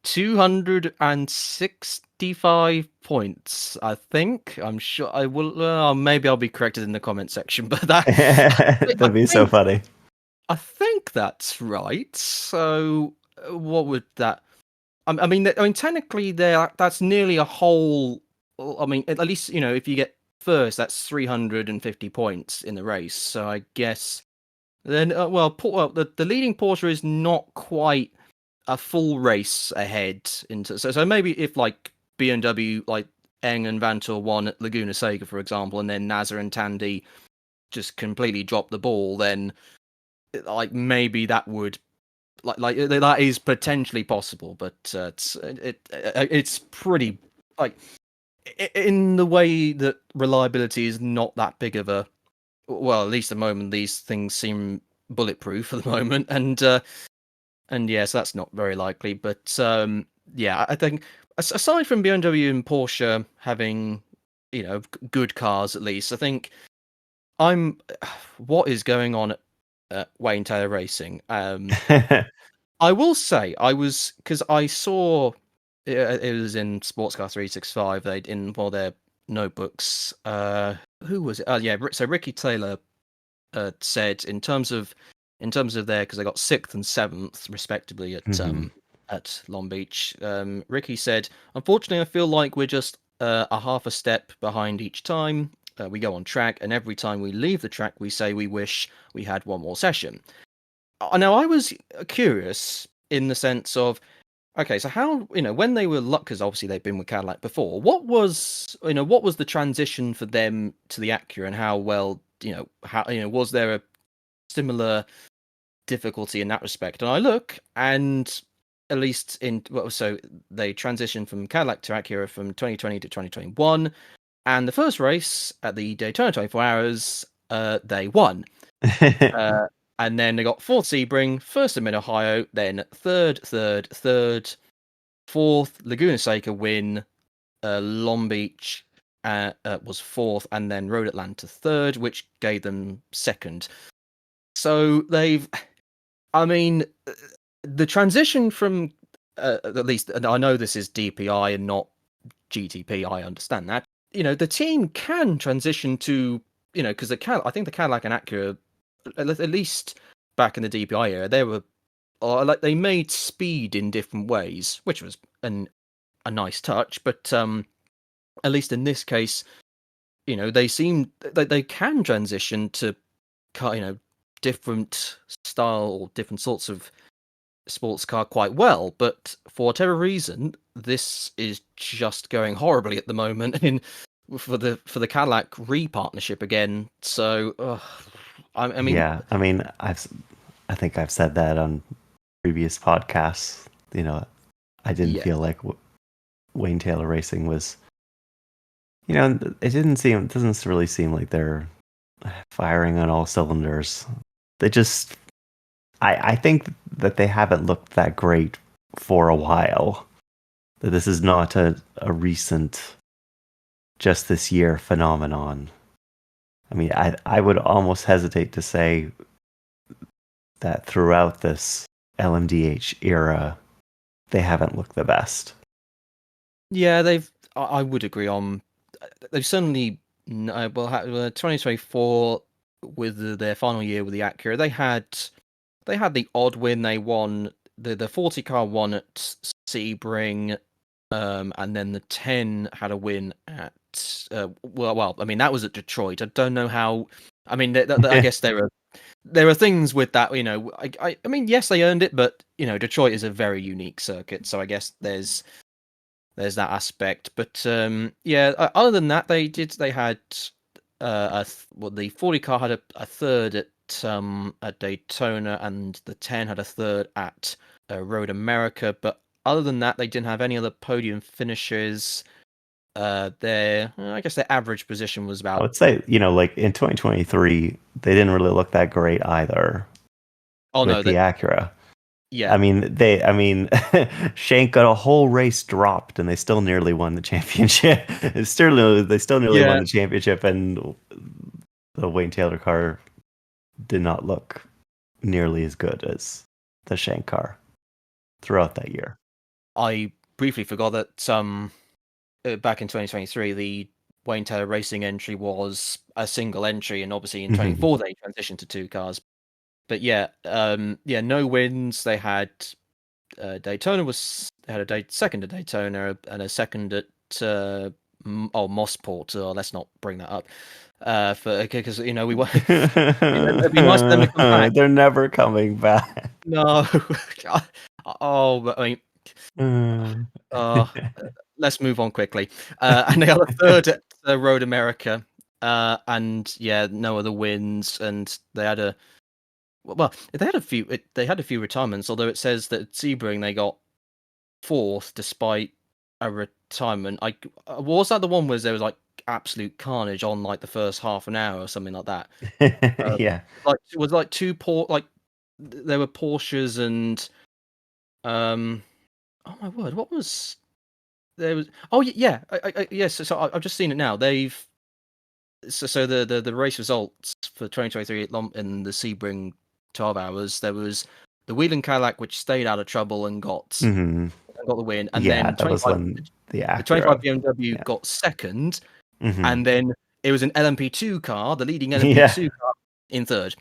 Speaker 1: 265 points, I think. I'm sure I will. Maybe I'll be corrected in the comment section, but I
Speaker 2: That'd be so
Speaker 1: think
Speaker 2: funny.
Speaker 1: I think that's right. So, what would that? I mean, technically, that's nearly a whole. I mean, at least if you get first, that's 350 points in the race. So I guess then, the leading Porsche is not quite a full race ahead into. So maybe if like BMW, like Eng and Vanthoor won at Laguna Seca, for example, and then Nasser and Tandy just completely dropped the ball, then like maybe that would like that is potentially possible, but it's pretty like in the way that reliability is not that big of a, well, at least at the moment these things seem bulletproof for the moment, and yes, that's not very likely. But yeah, I think aside from BMW and Porsche having good cars, at least I think I'm what is going on at Wayne Taylor Racing. I will say I was, because I saw it was in Sports Car 365. They in one of their notebooks. Who was it? Oh yeah, so Ricky Taylor said in terms of their, because they got sixth and seventh respectively at Long Beach. Ricky said, "Unfortunately, I feel like we're just a half a step behind each time. We go on track, and every time we leave the track, we say we wish we had one more session." Now, I was curious in the sense of, okay, so how, when they were, because obviously they've been with Cadillac before, what was the transition for them to the Acura, and how well, was there a similar difficulty in that respect? And I look, and at least so they transitioned from Cadillac to Acura from 2020 to 2021, and the first race at the Daytona 24 Hours, they won. And then they got fourth Sebring, first in Mid-Ohio, then third, fourth Laguna Seca win, Long Beach was fourth, and then Road Atlanta third, which gave them second. So I mean, the transition from, at least, and I know this is DPI and not GTP, I understand that. The team can transition to, because I think the Cadillac and Acura, at least back in the DPI era, they were like they made speed in different ways, which was a nice touch. But at least in this case, they seem that they can transition to different style or different sorts of sports car quite well. But for whatever reason, this is just going horribly at the moment for the Cadillac partnership again. So I mean,
Speaker 2: Yeah, I mean, I think I've said that on previous podcasts. I didn't
Speaker 1: yeah.
Speaker 2: feel like Wayne Taylor Racing was, it doesn't really seem like they're firing on all cylinders. They just, I think that they haven't looked that great for a while. That this is not a recent, just this year phenomenon. I mean, I would almost hesitate to say that throughout this LMDH era, they haven't looked the best.
Speaker 1: Yeah, I would agree on. They've certainly. Well, 2024 with their final year with the Acura, they had the odd win. They won the 40 car won at Sebring, and then the 10 had a win at. Well, I mean that was at Detroit. I don't know how. I mean, I guess there are things with that. I mean, yes, they earned it, but Detroit is a very unique circuit, so I guess there's that aspect. But yeah, other than that, they had the 40 car had a third at Daytona, and the 10 had a third at Road America. But other than that, they didn't have any other podium finishes. I guess their average position was
Speaker 2: I
Speaker 1: about.
Speaker 2: would say, like in 2023, they didn't really look that great either
Speaker 1: Oh
Speaker 2: with
Speaker 1: no,
Speaker 2: the
Speaker 1: that
Speaker 2: Acura.
Speaker 1: yeah,
Speaker 2: Shank got a whole race dropped, and they still nearly won the championship. They still nearly won
Speaker 1: yeah.
Speaker 2: the championship, and the Wayne Taylor car did not look nearly as good as the Shank car throughout that year.
Speaker 1: I briefly forgot that back in 2023, the Wayne Taylor Racing entry was a single entry, and obviously in
Speaker 2: Mhm.
Speaker 1: 24 they transitioned to two cars. But yeah, no wins. They had Daytona they had a second at Daytona and a second at Mossport. Let's not bring that up. Because we want it'd be nice for them to come back.
Speaker 2: They're never coming back.
Speaker 1: No, but I mean, uh, let's move on quickly. And they got a third at Road America, and yeah, no other wins, and they had they had a few retirements. Although it says that at Sebring they got fourth despite a retirement. Was that the one where there was like absolute carnage on like the first half an hour or something like that?
Speaker 2: Yeah.
Speaker 1: Like it was like there were Porsches and oh my word, what was there was oh yeah yes. So I've just seen it now. They've so the race results for 2023 in the Sebring 12 hours. There was the Whelen Cadillac, which stayed out of trouble and
Speaker 2: Hmm.
Speaker 1: got the win, and
Speaker 2: Yeah,
Speaker 1: then
Speaker 2: that was when the
Speaker 1: 25
Speaker 2: Acura.
Speaker 1: BMW
Speaker 2: Yeah.
Speaker 1: got second,
Speaker 2: Hmm.
Speaker 1: and then it was an LMP2 car, the leading
Speaker 2: Yeah.
Speaker 1: LMP2 car, in third.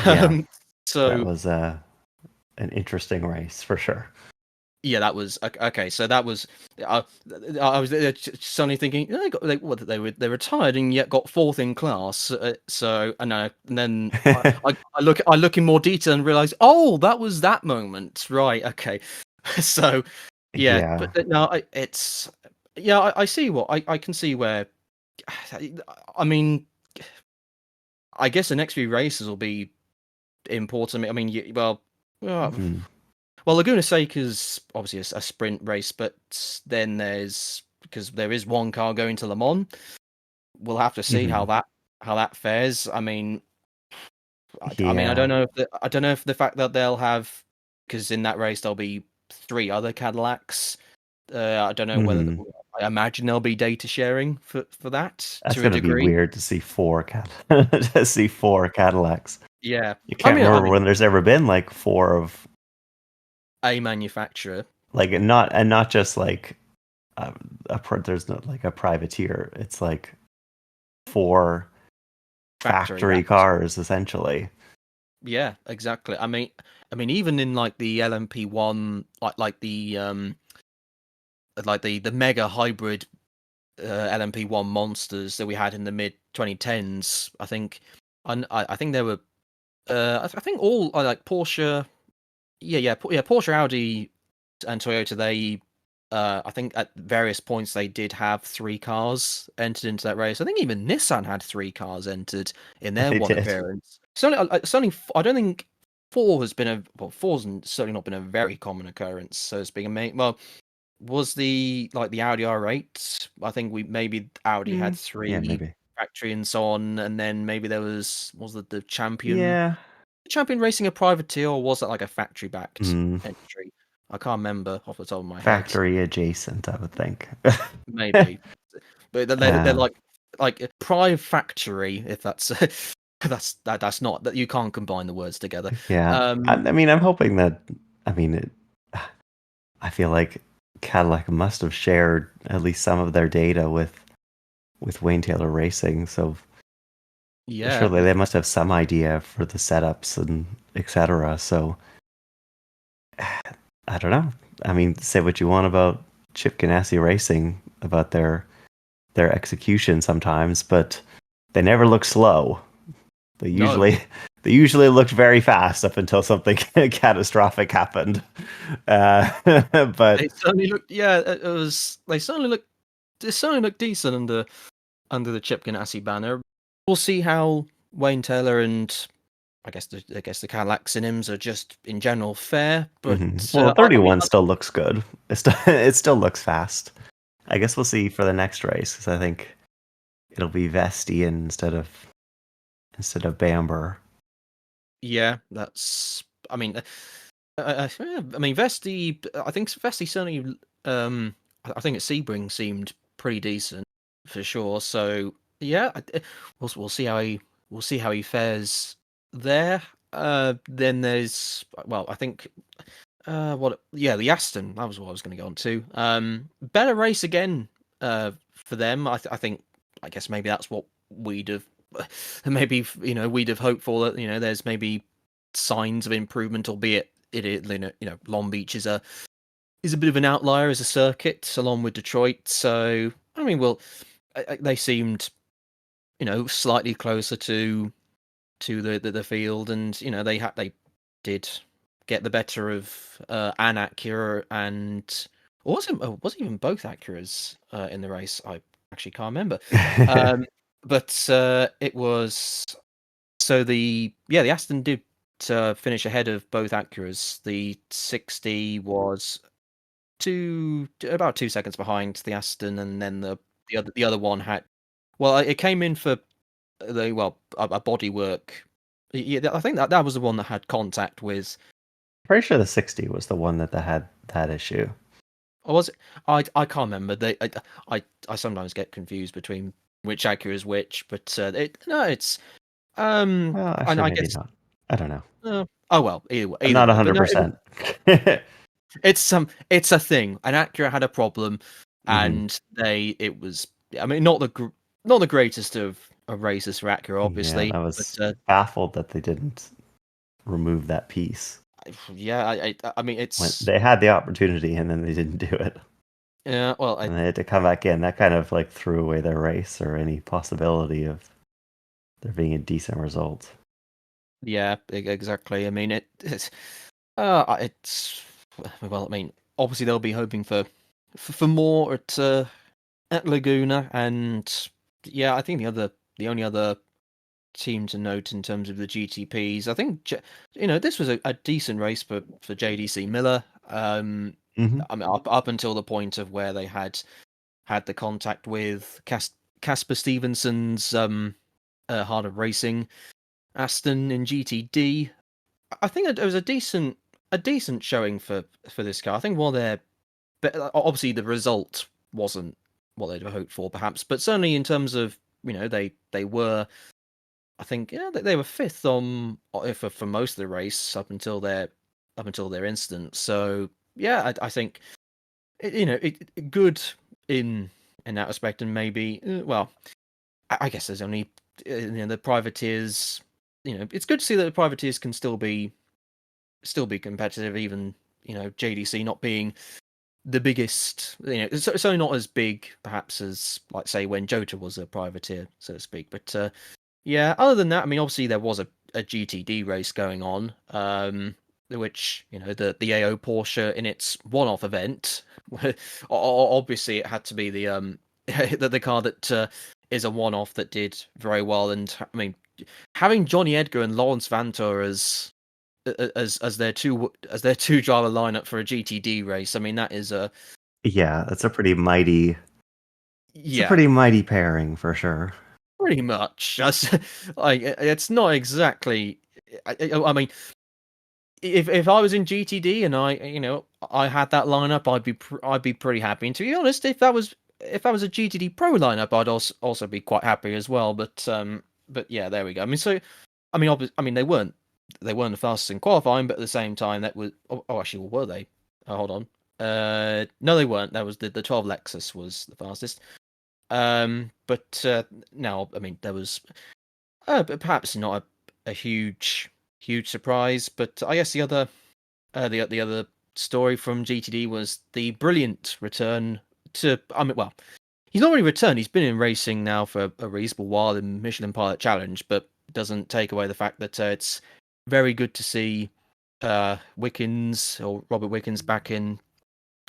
Speaker 2: Yeah. That
Speaker 1: So
Speaker 2: was an interesting race for sure.
Speaker 1: yeah, that was okay. So that was I was suddenly thinking they retired and yet got fourth in class. So and then I look in more detail and realize that was that moment, right? Okay, so yeah,
Speaker 2: Yeah.
Speaker 1: but no, it's yeah, I see what I can see where. I mean, I guess the next few races will be important. I mean,
Speaker 2: Mhm.
Speaker 1: well, Laguna Seca's obviously a sprint race, but then because there is one car going to Le Mans. We'll have to see
Speaker 2: Mhm.
Speaker 1: how that fares. I mean, I don't
Speaker 2: Yeah.
Speaker 1: know if the fact that they'll have because in that race there'll be three other Cadillacs. I don't know whether
Speaker 2: Mhm.
Speaker 1: I imagine there'll be data sharing for that
Speaker 2: That's
Speaker 1: to a
Speaker 2: gonna be
Speaker 1: degree.
Speaker 2: weird to see to see four Cadillacs.
Speaker 1: Yeah,
Speaker 2: You can't
Speaker 1: I
Speaker 2: remember
Speaker 1: mean,
Speaker 2: when there's ever been like four of
Speaker 1: a manufacturer
Speaker 2: like not just like there's not like a privateer. It's like four
Speaker 1: factory.
Speaker 2: factory cars essentially.
Speaker 1: Yeah, exactly. I mean, even in like the LMP1, the mega hybrid LMP1 monsters that we had in the mid 2010s, I think there were, I think all like Porsche, Porsche, Audi, and Toyota. I think at various points they did have three cars entered into that race. I think even Nissan had three cars entered in their
Speaker 2: They
Speaker 1: one
Speaker 2: did.
Speaker 1: appearance. Certainly, I don't think four has been four's certainly not been a very common occurrence. So it's being well, was the Audi R8? I think maybe Audi had
Speaker 2: Yeah,
Speaker 1: three
Speaker 2: maybe.
Speaker 1: factory and so on, and then maybe there was the
Speaker 2: Yeah.
Speaker 1: Champion Racing a privateer, or was that like a factory backed
Speaker 2: Mm,
Speaker 1: entry? I can't remember off the top of my head.
Speaker 2: factory adjacent, I would think.
Speaker 1: Maybe, but they're
Speaker 2: uh,
Speaker 1: like a prime factory. If that's that's not that you can't combine the words together.
Speaker 2: yeah.
Speaker 1: Um,
Speaker 2: I mean, I'm hoping that. I mean, I feel like Cadillac must have shared at least some of their data with Wayne Taylor Racing, so
Speaker 1: yeah,
Speaker 2: surely they must have some idea for the setups and etc. So I don't know. I mean, say what you want about Chip Ganassi Racing, about their execution sometimes, but they never look slow. They
Speaker 1: no,
Speaker 2: usually they usually looked very fast up until something catastrophic happened. But
Speaker 1: it certainly looked. Yeah, it was. They certainly looked decent under the Chip Ganassi banner. We'll see how Wayne Taylor and I guess the Cadillac Cinems are just in general fair, but
Speaker 2: mhm. Well,
Speaker 1: I mean,
Speaker 2: 31 still looks good. It still looks fast. I guess we'll see for the next race because I think it'll be Vesti instead of Bamber.
Speaker 1: yeah, that's. I mean, I mean, Vesti. I think Vesti certainly. I think at Sebring seemed pretty decent for sure. So yeah, we'll see how he fares there. Then there's I think What? Yeah, the Aston. That was what I was going to go on to. Better race again. For them, I think. I guess maybe that's what we'd have. Maybe we'd have hoped for that. There's maybe signs of improvement, albeit Long Beach is a bit of an outlier as a circuit, along with Detroit. So I mean, well, they seemed slightly closer to the field, and they did get the better of an Acura, and or was it even both Acuras in the race? I actually can't remember. Um, but it was the Aston did finish ahead of both Acuras. The 60 was about 2 seconds behind the Aston, and then the other one had. Well, it came in for a bodywork. Yeah, I think that was the one that had contact with.
Speaker 2: Pretty sure the 60 was the one that had that issue.
Speaker 1: Or was it? I can't remember. I sometimes get confused between which Acura is which, but it's
Speaker 2: Well,
Speaker 1: and
Speaker 2: actually,
Speaker 1: I
Speaker 2: maybe
Speaker 1: guess
Speaker 2: not. I don't know.
Speaker 1: oh well, either
Speaker 2: I'm
Speaker 1: either
Speaker 2: not
Speaker 1: way, but no,
Speaker 2: 100%.
Speaker 1: it's a thing. An Acura had a problem,
Speaker 2: Hmm.
Speaker 1: and it was. I mean, not the greatest of races for Acura,
Speaker 2: Yeah,
Speaker 1: obviously,
Speaker 2: I
Speaker 1: but
Speaker 2: was baffled that they didn't remove that piece
Speaker 1: yeah, I mean,
Speaker 2: when
Speaker 1: it's
Speaker 2: they had the opportunity and then they didn't do it.
Speaker 1: yeah. Well,
Speaker 2: And they had to come back in. That kind of like threw away their race or any possibility of there being a decent result.
Speaker 1: yeah, exactly. I mean, it's well. I mean, obviously they'll be hoping for more at Laguna, and yeah, I think the only other team to note in terms of the GTPs, I think this was a decent race for JDC Miller.
Speaker 2: Hmm.
Speaker 1: I mean, up until the point of where they had the contact with Casper Stevenson's Heart of Racing Aston in GTD. I think it was a decent showing for this car. I think but obviously the result wasn't what they'd hoped for, perhaps, but certainly in terms of they were. I think they were fifth for most of the race up until their instance. So yeah, I think good in that respect, and maybe well, I guess there's only the privateers. It's good to see that the privateers can still be competitive, even JDC not being the biggest. It's only not as big perhaps as, like, say, when Jota was a privateer, so to speak. But yeah, other than that, I mean, obviously there was a GTD race going on, which the AO Porsche in its one-off event. Obviously, it had to be the car that is a one-off that did very well, and I mean, having Johnny Edgar and Lawrence Vantor as their two driver lineup for a GTD race. I mean, that is
Speaker 2: Yeah, it's a pretty mighty. It's a
Speaker 1: yeah,
Speaker 2: pretty mighty pairing for sure.
Speaker 1: pretty much. Like, it's not exactly. I mean, if I was in GTD and I had that lineup, I'd be pretty happy. And to be honest, if that was a GTD Pro lineup, I'd also be quite happy as well. But yeah, there we go. I mean, I mean, they weren't the fastest in qualifying, but at the same time, that was actually, were they? Hold on. No, they weren't. That was the 12 Lexus was the fastest. But no, I mean, there was but perhaps not a huge surprise. But I guess the other story from GTD was the brilliant return to. I mean, well, he's not really returned. He's been in racing now for a reasonable while in Michelin Pilot Challenge, but doesn't take away the fact that it's very good to see Wickens, or Robert Wickens, back in,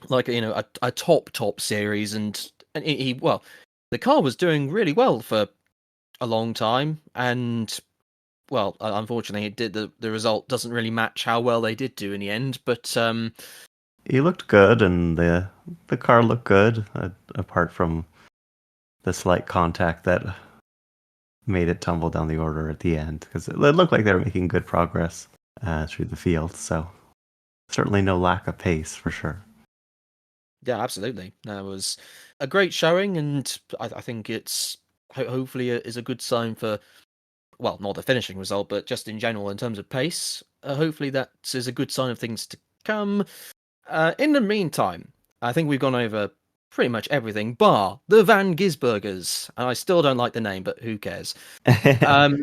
Speaker 1: like, a top series, and well, the car was doing really well for a long time, and well, unfortunately, it did the result doesn't really match how well they did do in the end, but
Speaker 2: He looked good, and the car looked good, apart from the slight contact that made it tumble down the order at the end, because it looked like they were making good progress through the field. So certainly no lack of pace for sure.
Speaker 1: yeah, absolutely, that was a great showing, and I think it's hopefully is a good sign for, well, not the finishing result, but just in general in terms of pace. Hopefully that is a good sign of things come. In the meantime, I think we've gone over pretty much everything, bar the Van Gisbergers. And I still don't like the name, but who cares?
Speaker 2: I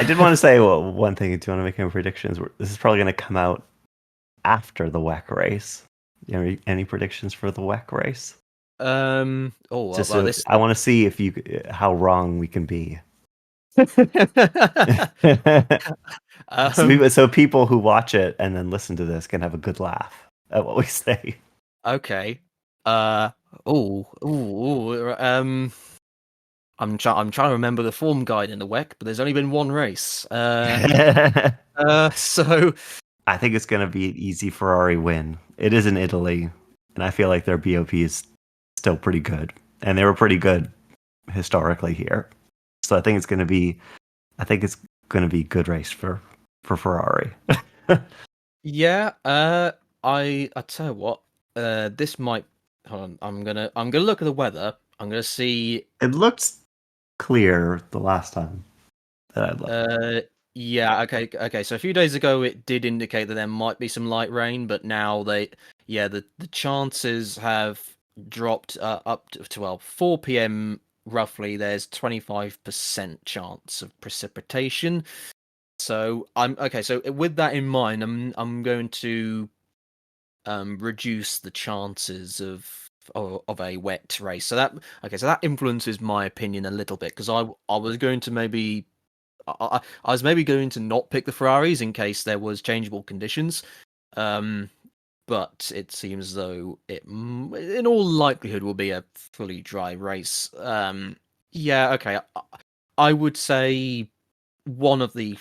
Speaker 2: did want to say one thing. Do you want to make any predictions? This is probably going to come out after the WEC race. Any predictions for the WEC race?
Speaker 1: This.
Speaker 2: I want to see how wrong we can be. So people who watch it and then listen to this can have a good laugh at what we say.
Speaker 1: Okay. I'm trying to remember the form guide in the WEC, but there's only been one race. So
Speaker 2: I think it's going to be an easy Ferrari win. It is in Italy, and I feel like their BOP is still pretty good, and they were pretty good historically here. So I think it's going to be a good race for Ferrari.
Speaker 1: Yeah. I tell you what. This might. Hold on. I'm gonna look at the weather. I'm gonna see.
Speaker 2: It looked clear the last time that I looked.
Speaker 1: Yeah. Okay. So a few days ago, it did indicate that there might be some light rain, but now the chances have dropped up to 4 p.m. roughly. There's 25% chance of precipitation. So So with that in mind, I'm going to reduce the chances of a wet race. So that influences my opinion a little bit, because I was going to maybe. I was maybe going to not pick the Ferraris in case there was changeable conditions, but it seems though it, in all likelihood, will be a fully dry race. Yeah, okay. I would say one of the.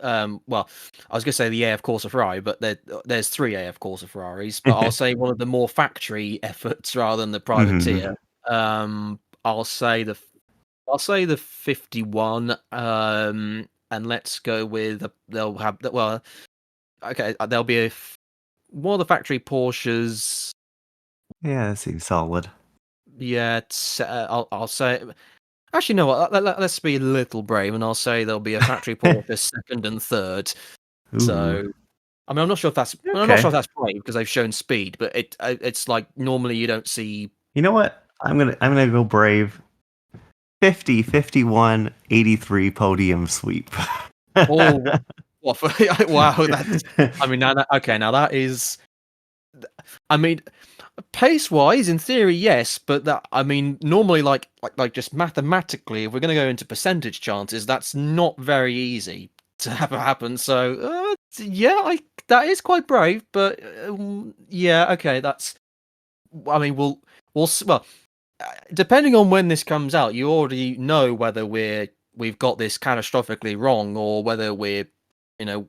Speaker 1: I was going to say the AF Corsa Ferrari, but there's 3 AF Corsa Ferraris. But I'll say one of the more factory efforts rather than the privateer. I'll say the 51, and let's go with there'll be one of the factory Porsches.
Speaker 2: Yeah, that seems solid.
Speaker 1: Yeah, I'll say. Actually, no. Let's be a little brave, and I'll say there'll be a factory Porsche second and third.
Speaker 2: Ooh.
Speaker 1: So, I mean, I'm not sure if that's brave because they've shown speed, but it's like normally you don't see.
Speaker 2: You know what? I'm gonna go brave. 50, 51, 83 podium sweep.
Speaker 1: Oh, wow! That's. I mean, now that is. I mean, pace-wise, in theory, yes, but normally, like just mathematically, if we're going to go into percentage chances, that's not very easy to have happen. So, that is quite brave, but yeah, okay, that's. I mean, we'll depending on when this comes out, you already know whether we've got this catastrophically wrong or whether we're.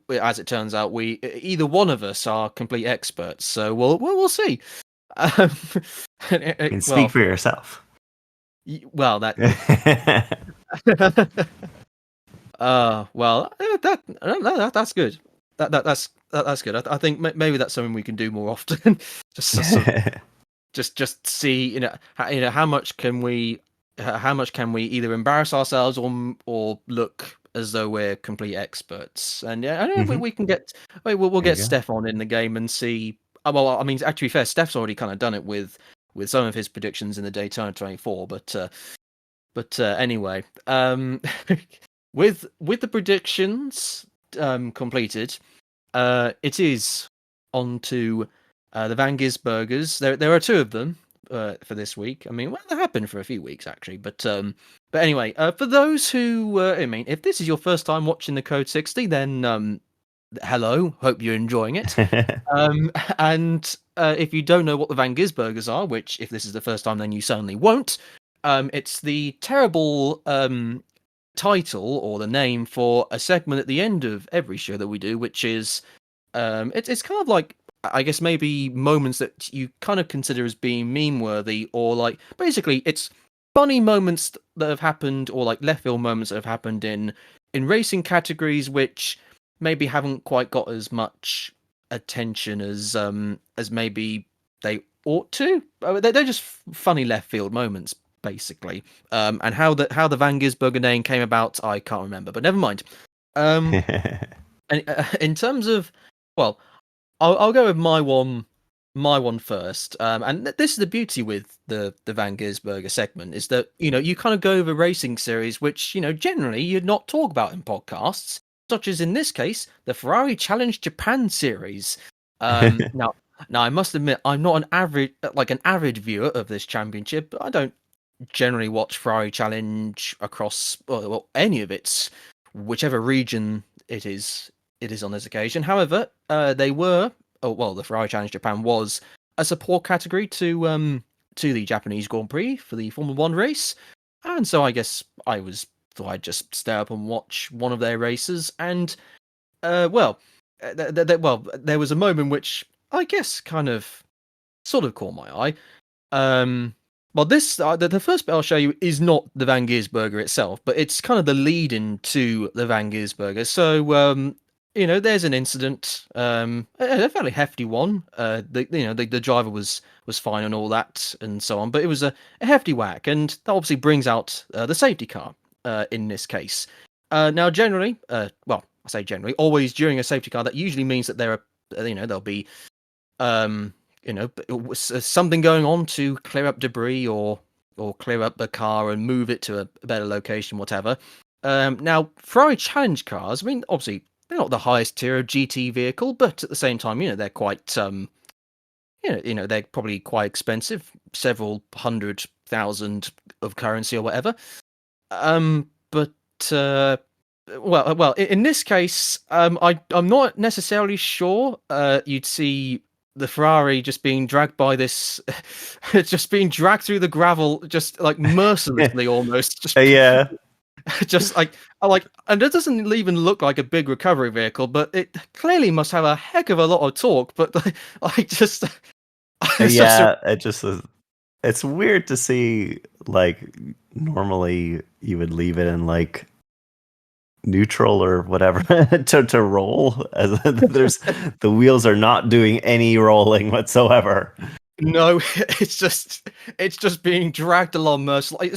Speaker 1: As it turns out, either one of us are complete experts. So we'll see.
Speaker 2: You can speak for yourself.
Speaker 1: Well, that. That's good. That's good. I think maybe that's something we can do more often. just see, how much can we either embarrass ourselves or look as though we're complete experts. And we can get. We'll get Steph on in the game and see. Well, I mean, actually, fair. Steph's already kind of done it with some of his predictions in the Daytona 24. But anyway, with the predictions completed, it is on to the Van Gisbergers. There are 2 of them for this week. I mean, well, that happened for a few weeks actually, but anyway, for those who, if this is your first time watching the Code 60, then hello, hope you're enjoying it. And if you don't know what the Van Gisbergers are, which if this is the first time, then you certainly won't. It's the terrible title or the name for a segment at the end of every show that we do, which is it's kind of like, I guess, maybe moments that you kind of consider as being meme-worthy, or like basically it's funny moments that have happened, or like left field moments that have happened in racing categories, which maybe haven't quite got as much attention as maybe they ought to. They're just funny left field moments, basically. And how the Van Gisberger name came about, I can't remember, but never mind. And in terms of, well, I'll go with my one. My one first, and this is the beauty with the Van Gisberger segment is that you kind of go over racing series which generally you'd not talk about in podcasts, such as in this case the Ferrari Challenge Japan series. Now I must admit I'm not an avid viewer of this championship, but I don't generally watch Ferrari Challenge across any of its whichever region it is on this occasion. However, they were the Ferrari Challenge Japan was a support category to the Japanese Grand Prix for the Formula One race, and so I guess thought I'd just stay up and watch one of their races, and there was a moment which I guess kind of sort of caught my eye. This the first bit I'll show you is not the Van Gisberger itself, but it's kind of the lead in to the Van Gisberger. So there's an incident, a fairly hefty one. The driver was fine and all that and so on, but it was a hefty whack, and that obviously brings out the safety car in this case. Now, generally, I say generally, always during a safety car, that usually means that there are, there'll be something going on to clear up debris or clear up the car and move it to a better location, whatever. Now, Ferrari Challenge cars, I mean, obviously, they're not the highest tier of GT vehicle, but at the same time, they're quite, they're probably quite expensive, several 100,000 of currency or whatever. But in this case, I'm not necessarily sure you'd see the Ferrari just being dragged by this, just being dragged through the gravel, just like mercilessly almost.
Speaker 2: Yeah.
Speaker 1: Just and it doesn't even look like a big recovery vehicle, but it clearly must have a heck of a lot of torque. But
Speaker 2: it's weird to see. Like, normally you would leave it in like neutral or whatever to roll, as there's the wheels are not doing any rolling whatsoever.
Speaker 1: No, it's just being dragged along mercilessly.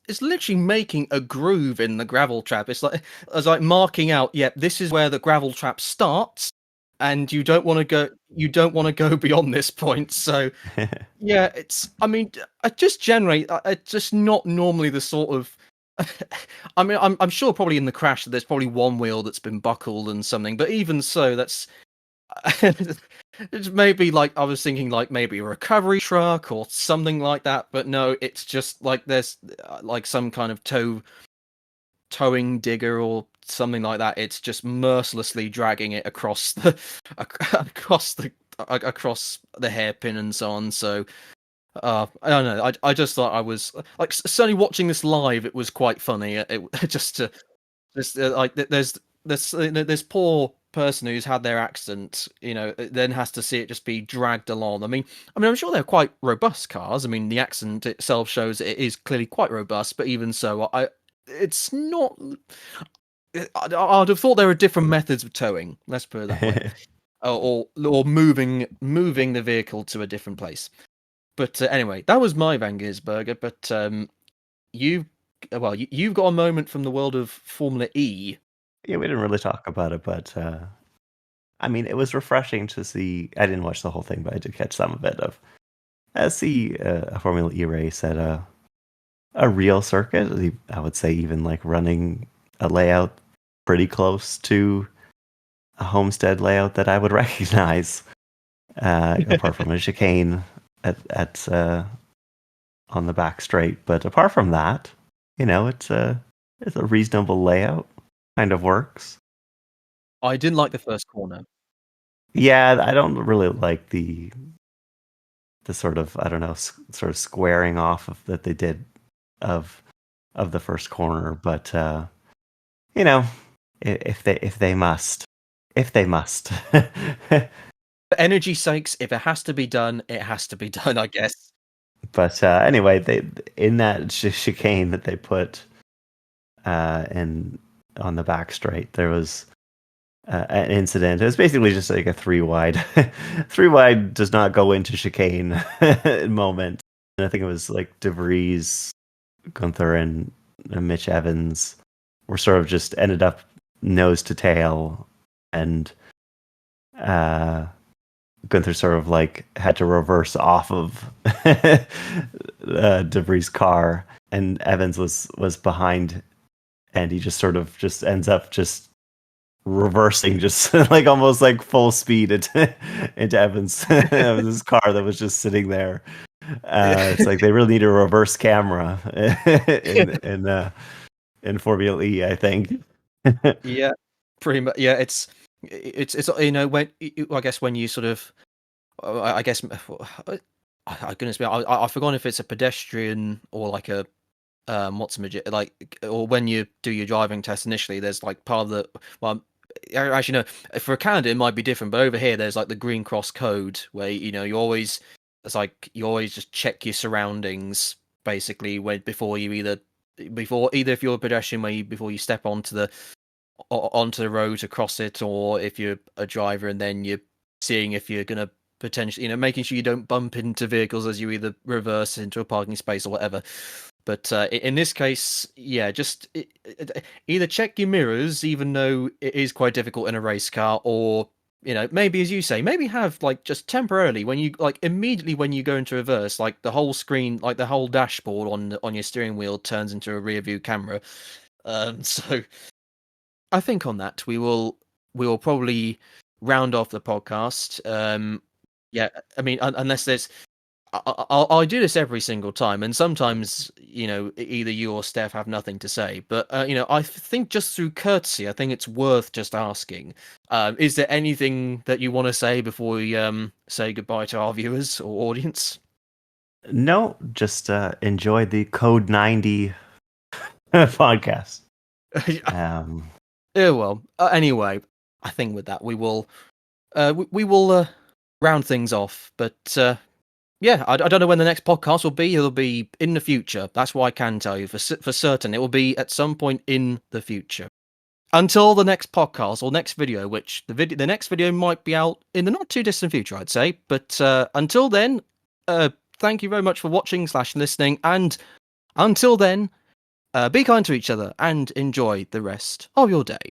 Speaker 1: It's literally making a groove in the gravel trap. It's like marking out, yep, this is where the gravel trap starts, and you don't want to go beyond this point. So yeah, it's just not normally the sort of I mean, I'm sure probably in the crash there's probably one wheel that's been buckled and something, but even so, that's it's maybe like I was thinking like maybe a recovery truck or something like that, but no, it's just like there's like some kind of towing digger or something like that. It's just mercilessly dragging it across the across the hairpin and so on. So I don't know. I just thought I was like certainly watching this live. It was quite funny. It just to just like there's this poor person who's had their accident, then has to see it just be dragged along. I mean, I'm sure they're quite robust cars. I mean, the accident itself shows it is clearly quite robust, but even so, it's not. I'd have thought there are different methods of towing. Let's put it that way, or moving the vehicle to a different place. But anyway, that was my Van Gisberger. But you've got a moment from the world of Formula E.
Speaker 2: Yeah, we didn't really talk about it, but I mean, it was refreshing to see. I didn't watch the whole thing, but I did catch some of it. See a Formula E race at a real circuit. I would say even like running a layout pretty close to a Homestead layout that I would recognize, apart from a chicane at on the back straight. But apart from that, it's a reasonable layout. Kind of works.
Speaker 1: I didn't like the first corner.
Speaker 2: Yeah, I don't really like the sort of, I don't know, sort of squaring off of that they did of the first corner, but if they must.
Speaker 1: For energy sakes, if it has to be done, it has to be done, I guess.
Speaker 2: But anyway, they in that chicane that they put in on the back straight, there was an incident. It was basically just like a 3-wide. 3-wide does not go into chicane moment. And I think it was like DeVries, Gunther, and Mitch Evans were sort of just ended up nose to tail, and Gunther sort of like had to reverse off of Debris' car, and Evans was behind, and he just sort of just ends up just reversing, just like almost like full speed into Evans's car that was just sitting there. It's like they really need a reverse camera in Formula E, I think.
Speaker 1: Yeah, pretty much. Yeah, it's when I guess when you sort of I guess goodness me, I've forgotten if it's a pedestrian or like a what's a like, or when you do your driving test initially, there's like part of the well. Actually, no. For Canada, it might be different, but over here, there's like the Green Cross code where you always it's like you always just check your surroundings basically before either if you're a pedestrian before you step onto the road to cross it, or if you're a driver and then you're seeing if you're gonna potentially making sure you don't bump into vehicles as you either reverse into a parking space or whatever. But in this case, yeah, just either check your mirrors, even though it is quite difficult in a race car, or maybe as you say, maybe have like just temporarily when you like immediately when you go into reverse, like the whole screen, like the whole dashboard on your steering wheel turns into a rear view camera. So I think on that we will probably round off the podcast. Yeah, I mean, unless there's I do this every single time, and sometimes either you or Steph have nothing to say. But I think just through courtesy, I think it's worth just asking. Is there anything that you want to say before we say goodbye to our viewers or audience?
Speaker 2: No, just enjoy the Code 90 podcast.
Speaker 1: Yeah, well, anyway, I think with that we will round things off. But yeah, I don't know when the next podcast will be. It'll be in the future. That's what I can tell you for certain. It will be at some point in the future. Until the next podcast or next video, which the next video might be out in the not too distant future, I'd say. But until then, thank you very much for watching / listening, and until then, be kind to each other and enjoy the rest of your day.